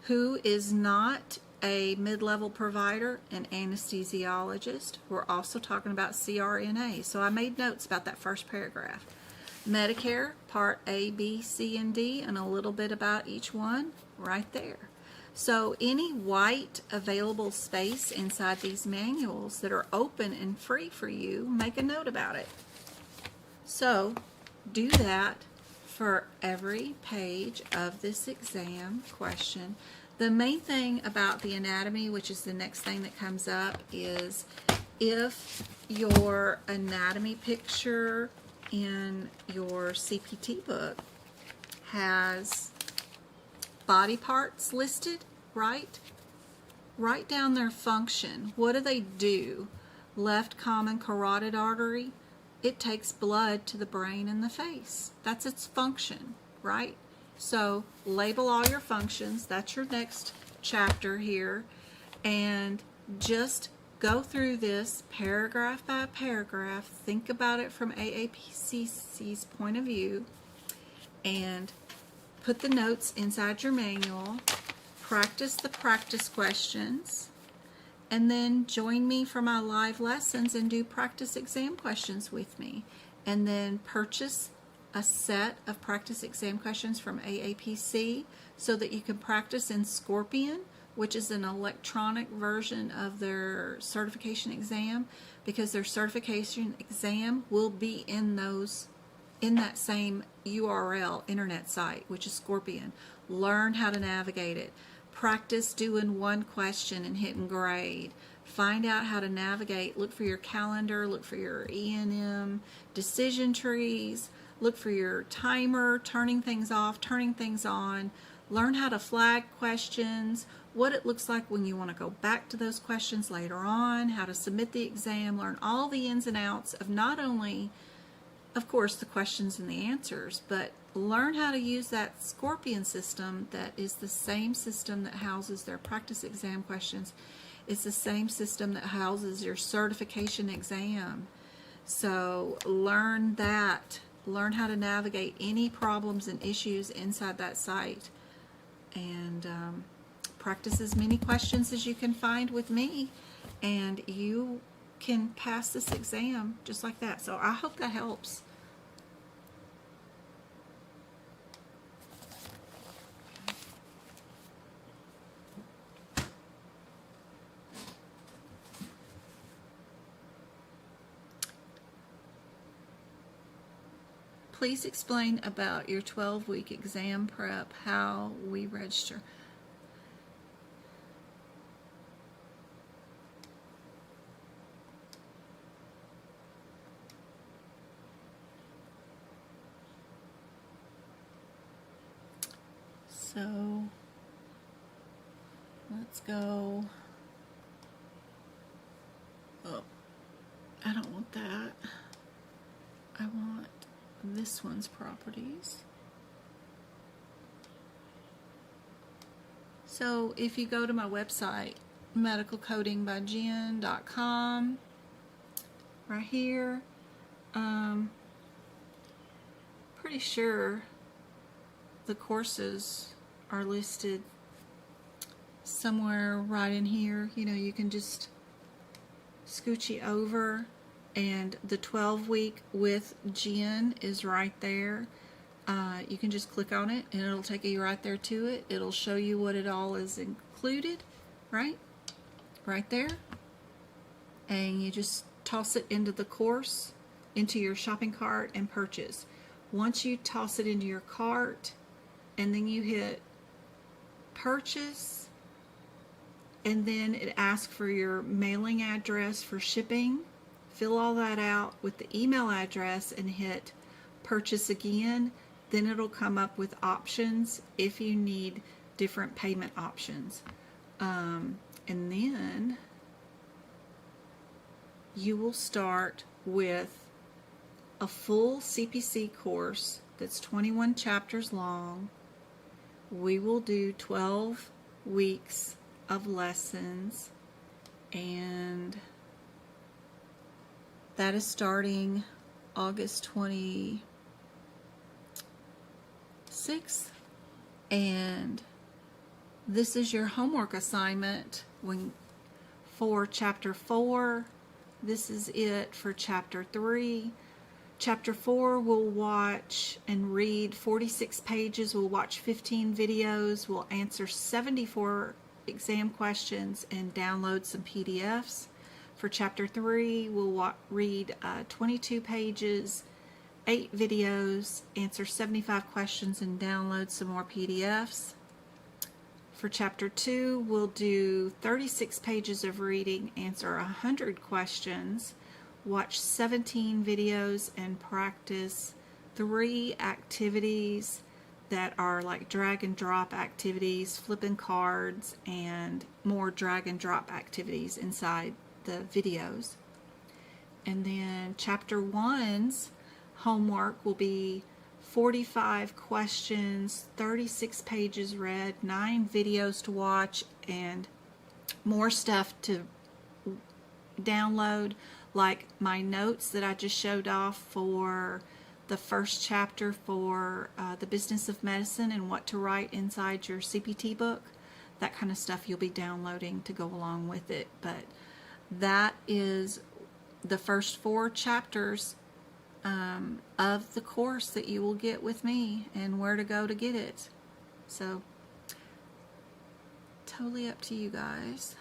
Who is not a mid-level provider? An anesthesiologist. We're also talking about CRNA. So I made notes about that first paragraph. Medicare, Part A, B, C, and D, and a little bit about each one right there. So any white available space inside these manuals that are open and free for you, make a note about it. So do that for every page of this exam question. The main thing about the anatomy, which is the next thing that comes up, is if your anatomy picture in your CPT book has body parts listed, right? Write down their function. What do they do? Left common carotid artery, it takes blood to the brain and the face. That's its function, right? So label all your functions. That's your next chapter here. And just go through this paragraph by paragraph. Think about it from AAPC's point of view. And put the notes inside your manual. Practice the practice questions. And then join me for my live lessons and do practice exam questions with me. And then purchase a set of practice exam questions from AAPC so that you can practice in Scorpion, which is an electronic version of their certification exam, because their certification exam will be in that same URL internet site, which is Scorpion. Learn how to navigate it. Practice doing one question and hitting grade. Find out how to navigate. Look for your calendar. Look for your E&M decision trees. Look for your timer, turning things off, turning things on. Learn how to flag questions, what it looks like when you want to go back to those questions later on, how to submit the exam. Learn all the ins and outs of not only, of course, the questions and the answers, but learn how to use that Scorpion system that is the same system that houses their practice exam questions. It's the same system that houses your certification exam. So learn that. Learn how to navigate any problems and issues inside that site. And practice as many questions as you can find with me. And you can pass this exam just like that. So I hope that helps. Please explain about your 12-week exam prep, how we register. So let's go. Oh, I don't want that. I want this one's properties. So if you go to my website, medicalcodingbyjen.com, right here. Pretty sure the courses are listed somewhere right in here. You know, you can just scoochie over, and the 12-week with Jen is right there. You can just click on it and it'll take you right there to it. It'll show you what it all is included, right there, and you just toss it into the course, into your shopping cart, and purchase. Once you toss it into your cart and then you hit purchase, and then it asks for your mailing address for shipping, fill all that out with the email address and hit purchase again. Then it'll come up with options if you need different payment options. And then you will start with a full CPC course that's 21 chapters long. We will do 12 weeks of lessons, and that is starting August 26th. And this is your homework assignment for chapter 4. This is it for chapter 3. Chapter 4, we'll watch and read 46 pages. We'll watch 15 videos. We'll answer 74 exam questions and download some PDFs. For chapter 3, we'll read 22 pages, 8 videos, answer 75 questions, and download some more PDFs. For chapter 2, we'll do 36 pages of reading, answer 100 questions, watch 17 videos, and practice 3 activities that are like drag and drop activities, flipping cards, and more drag and drop activities inside the videos. And then chapter 1's homework will be 45 questions, 36 pages read, 9 videos to watch, and more stuff to download, like my notes that I just showed off for the first chapter for the business of medicine and what to write inside your CPT book. That kind of stuff you'll be downloading to go along with it. But that is the first 4 chapters of the course that you will get with me, and where to go to get it. So totally up to you guys.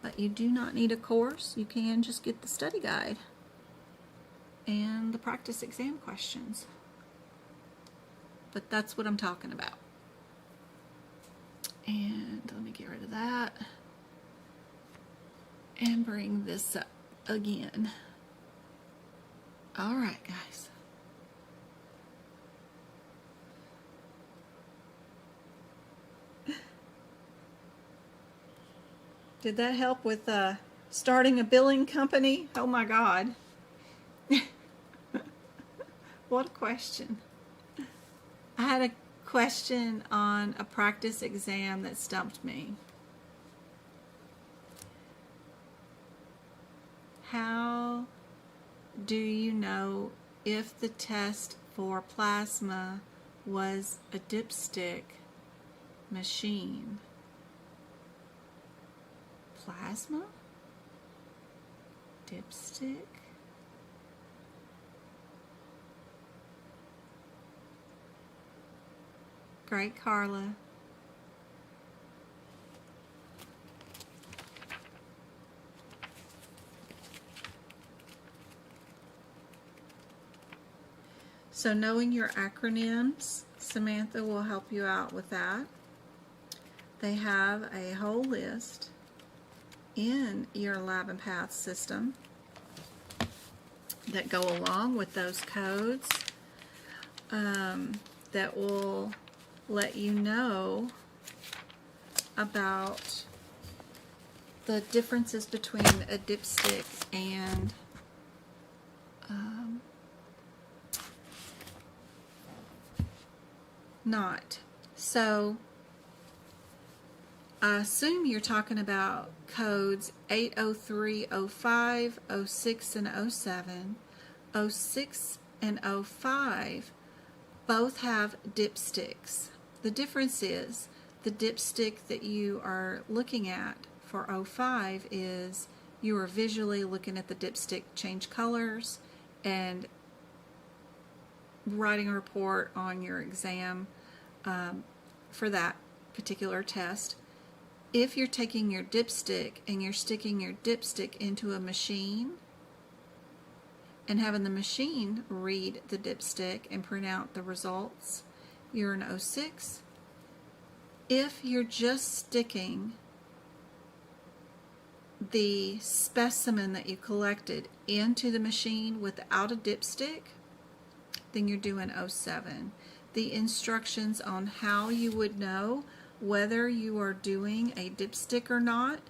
But you do not need a course. You can just get the study guide and the practice exam questions. But that's what I'm talking about. And let me get rid of that and bring this up again. All right, guys. Did that help with starting a billing company? Oh my God. What a question. I had a question on a practice exam that stumped me. How do you know if the test for plasma was a dipstick machine? Plasma? Dipstick? Great, Carla. So knowing your acronyms, Samantha will help you out with that. They have a whole list in your Lab and Path system that go along with those codes that will let you know about the differences between a dipstick and not. So I assume you're talking about codes 803, 05, 06, and 07. 06 and 05 both have dipsticks. The difference is the dipstick that you are looking at for 05 is you are visually looking at the dipstick change colors and writing a report on your exam for that particular test. If you're taking your dipstick and you're sticking your dipstick into a machine and having the machine read the dipstick and print out the results, you're in 06. If you're just sticking the specimen that you collected into the machine without a dipstick, then you're doing 07. The instructions on how you would know whether you are doing a dipstick or not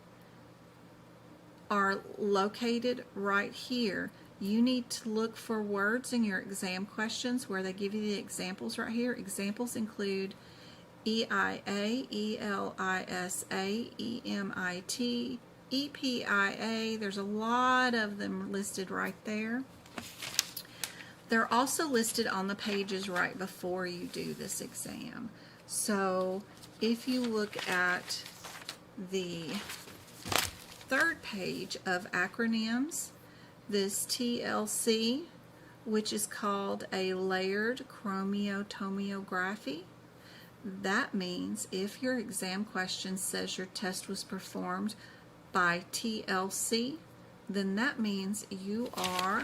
are located right here. You need to look for words in your exam questions where they give you the examples right here. Examples include EIA, ELISA, EMIT, EPIA. There's a lot of them listed right there. They're also listed on the pages right before you do this exam. So if you look at the third page of acronyms, this TLC, which is called a layered chromotomography, that means if your exam question says your test was performed by TLC, then that means you are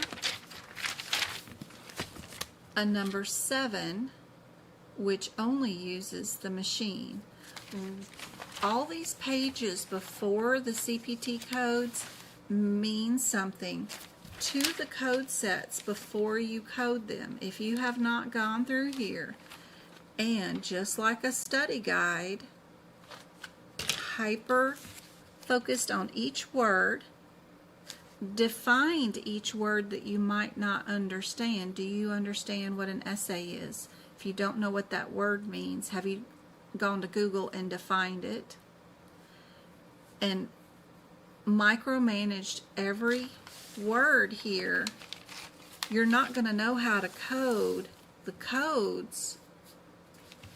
a number 7, which only uses the machine. All these pages before the CPT codes mean something to the code sets before you code them. If you have not gone through here and, just like a study guide, hyper focused on each word, defined each word that you might not understand. Do you understand what an essay is? If you don't know what that word means, have you gone to Google and defined it? And micromanaged every word here. You're not going to know how to code the codes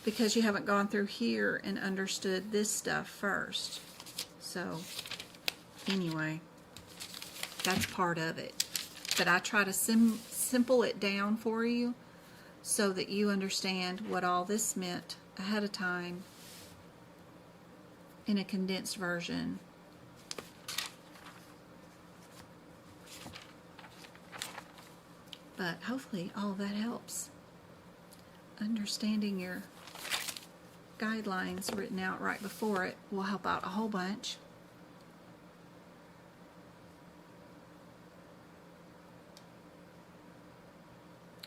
because you haven't gone through here and understood this stuff first. So anyway, that's part of it. But I try to simple it down for you so that you understand what all this meant ahead of time in a condensed version. But hopefully all of that helps. Understanding your guidelines written out right before it will help out a whole bunch.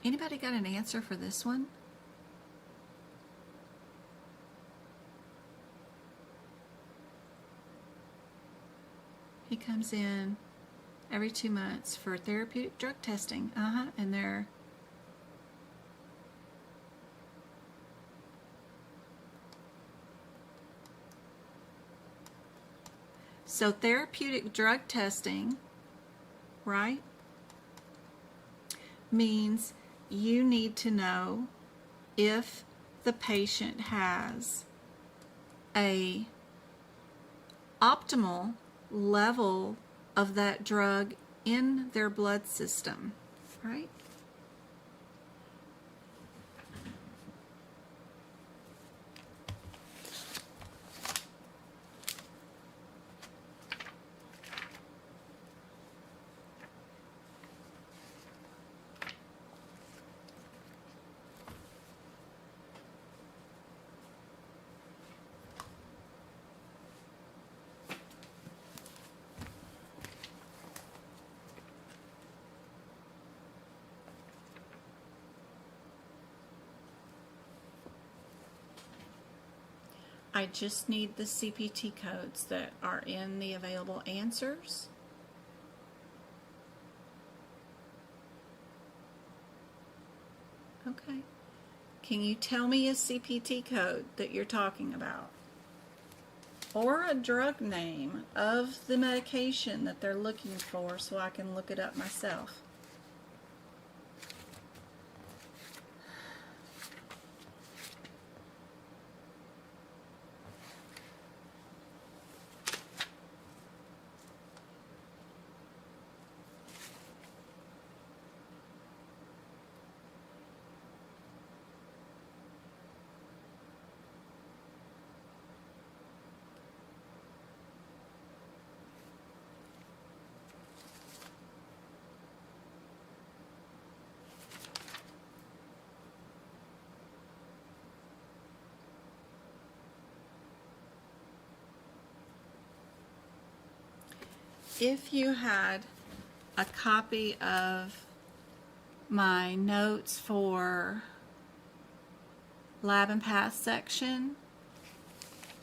Anybody got an answer for this one? He comes in every 2 months for therapeutic drug testing. And they're so therapeutic drug testing, right, means you need to know if the patient has a optimal level of that drug in their blood system, right? I just need the CPT codes that are in the available answers. Okay. Can you tell me a CPT code that you're talking about? or a drug name of the medication that they're looking for so I can look it up myself. If you had a copy of my notes for lab and path section,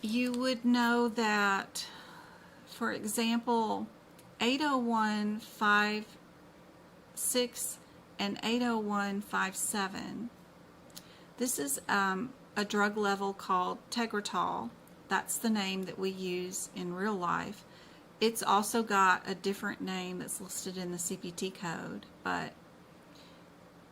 you would know that, for example, 80156 and 80157, this is a drug level called Tegretol. That's the name that we use in real life. It's also got a different name that's listed in the CPT code, but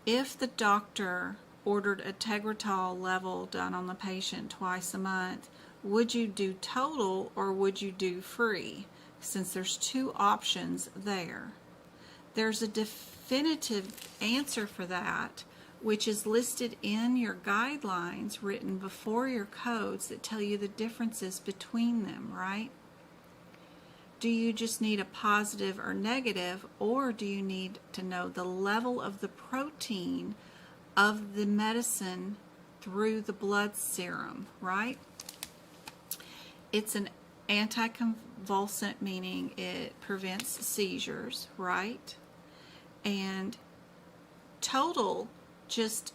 if the doctor ordered a Tegretol level done on the patient twice a month, would you do total or would you do free? Since there's two options there. There's a definitive answer for that, which is listed in your guidelines written before your codes that tell you the differences between them, right? Do you just need a positive or negative, or do you need to know the level of the protein of the medicine through the blood serum, right? It's an anticonvulsant, meaning it prevents seizures, right? And total just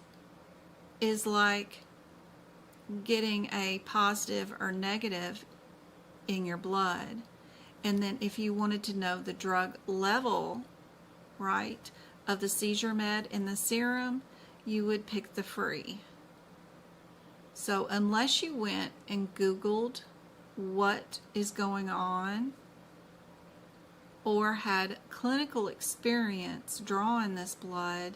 is like getting a positive or negative in your blood. And then if you wanted to know the drug level, right, of the seizure med in the serum, you would pick the free. So unless you went and Googled what is going on or had clinical experience drawing this blood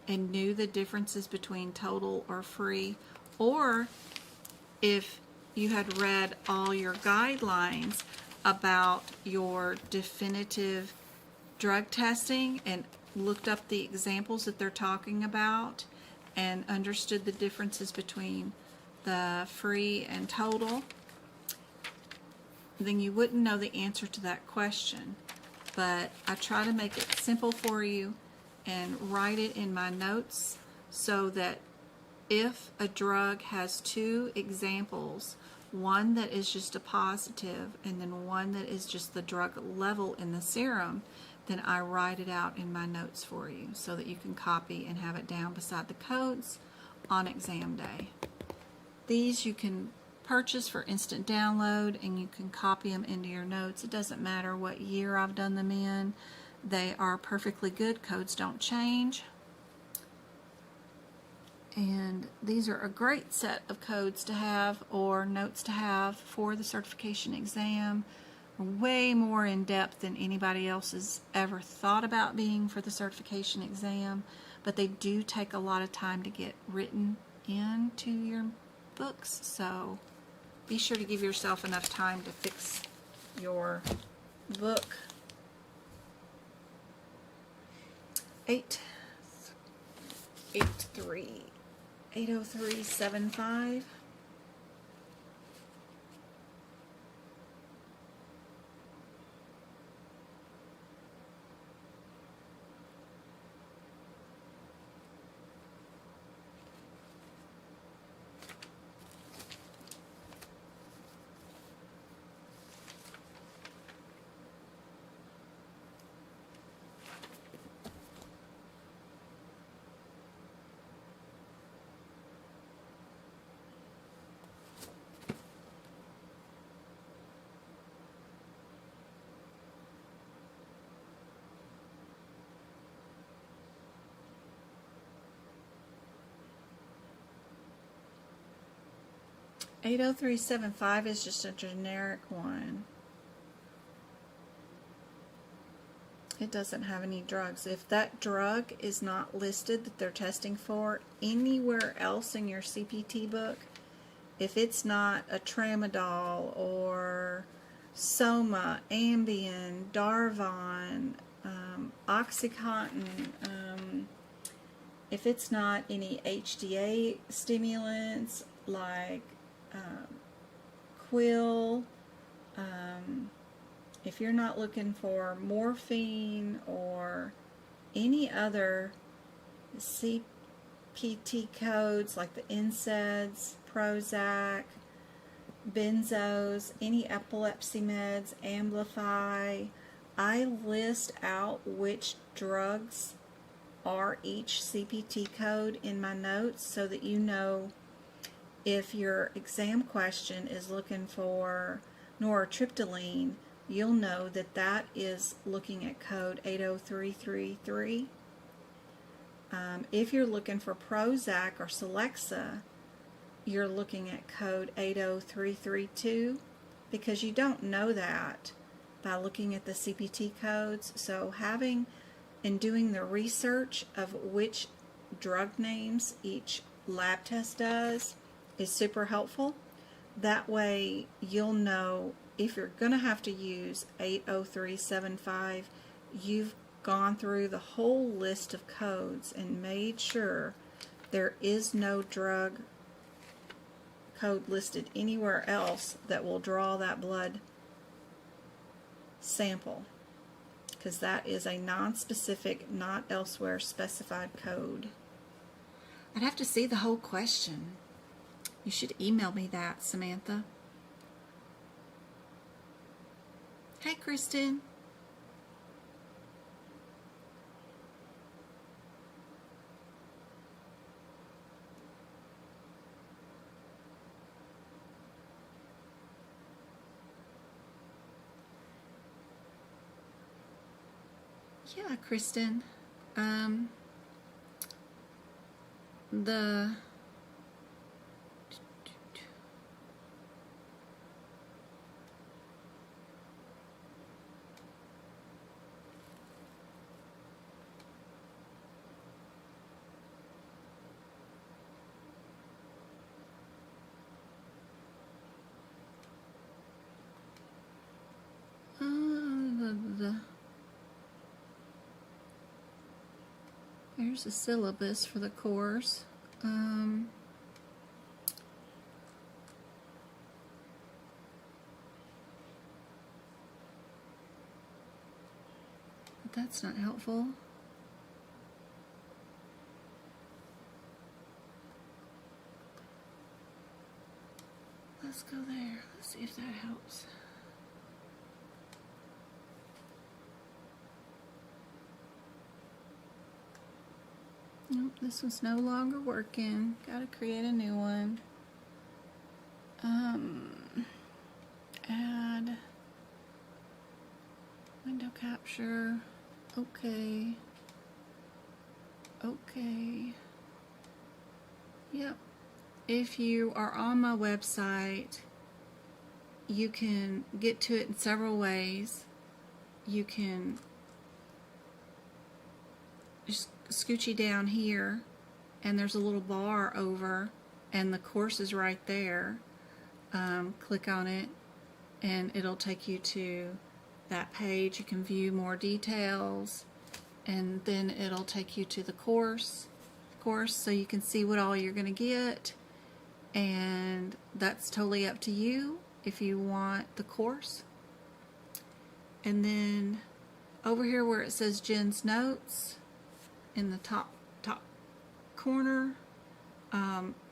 and knew the differences between total or free, or if you had read all your guidelines about your definitive drug testing and looked up the examples that they're talking about and understood the differences between the free and total, then you wouldn't know the answer to that question. But I try to make it simple for you and write it in my notes so that if a drug has two examples, one that is just a positive and then one that is just the drug level in the serum, then I write it out in my notes for you so that you can copy and have it down beside the codes on exam day. These you can purchase for instant download and you can copy them into your notes. It doesn't matter what year I've done them in. They are perfectly good. Codes don't change. And these are a great set of codes to have or notes to have for the certification exam. Way more in depth than anybody else has ever thought about being for the certification exam, but they do take a lot of time to get written into your books, so be sure to give yourself enough time to fix your book. 80375. 80375 is just a generic one. It doesn't have any drugs. If that drug is not listed that they're testing for anywhere else in your CPT book, if it's not a tramadol or Soma, Ambien, Darvon, Oxycontin, if it's not any HDA stimulants like Quill, if you're not looking for morphine or any other CPT codes like the NSAIDs, Prozac, benzos, any epilepsy meds, Amplify, I list out which drugs are each CPT code in my notes so that you know if your exam question is looking for nortriptyline, you'll know that that is looking at code 80333. If you're looking for Prozac or Celexa, you're looking at code 80332, because you don't know that by looking at the CPT codes. So having and doing the research of which drug names each lab test does is super helpful. That way you'll know if you're going to have to use 80375, you've gone through the whole list of codes and made sure there is no drug code listed anywhere else that will draw that blood sample, because that is a non-specific, not elsewhere specified code. I'd have to see the whole question. You should email me that, Samantha. Hey, Kristen. Yeah, Kristen. Here's the syllabus for the course. But that's not helpful. Let's go there. Let's see if that helps. Nope, this one's no longer working. Gotta create a new one. Add window capture. Okay. Okay. Yep. If you are on my website, you can get to it in several ways. You can just scoochie down here, and there's a little bar over, and the course is right there. Click on it, and it'll take you to that page. You can view more details, and then it'll take you to the course, so you can see what all you're going to get, and that's totally up to you if you want the course. And then over here where it says Jen's Notes, in the top corner,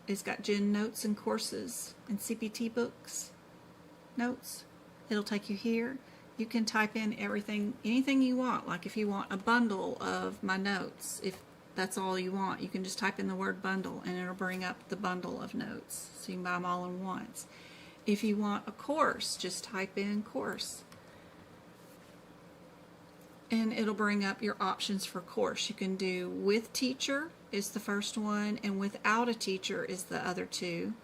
it's got Jen Notes and Courses and CPT Books Notes. It'll take you here. You can type in anything you want. Like if you want a bundle of my notes, if that's all you want, you can just type in the word bundle and it'll bring up the bundle of notes, so you can buy them all at once. If you want a course, just type in course, and it'll bring up your options for course. You can do with teacher is the first one, and without a teacher is the other two.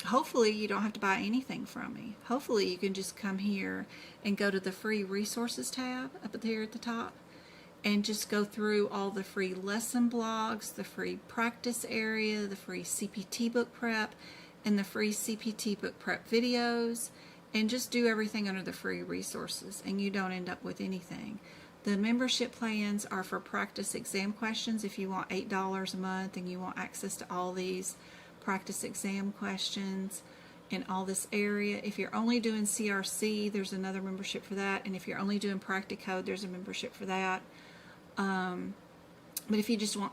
hopefully you don't have to buy anything from me. Hopefully you can just come here and go to the free resources tab up there at the top and just go through all the free lesson blogs, the free practice area, the free CPT book prep, and the free CPT book prep videos, and just do everything under the free resources, and you don't end up with anything. The membership plans are for practice exam questions. If you want $8 a month and you want access to all these practice exam questions in all this area. If you're only doing CRC, there's another membership for that, and if you're only doing Practicode, there's a membership for that. But if you just want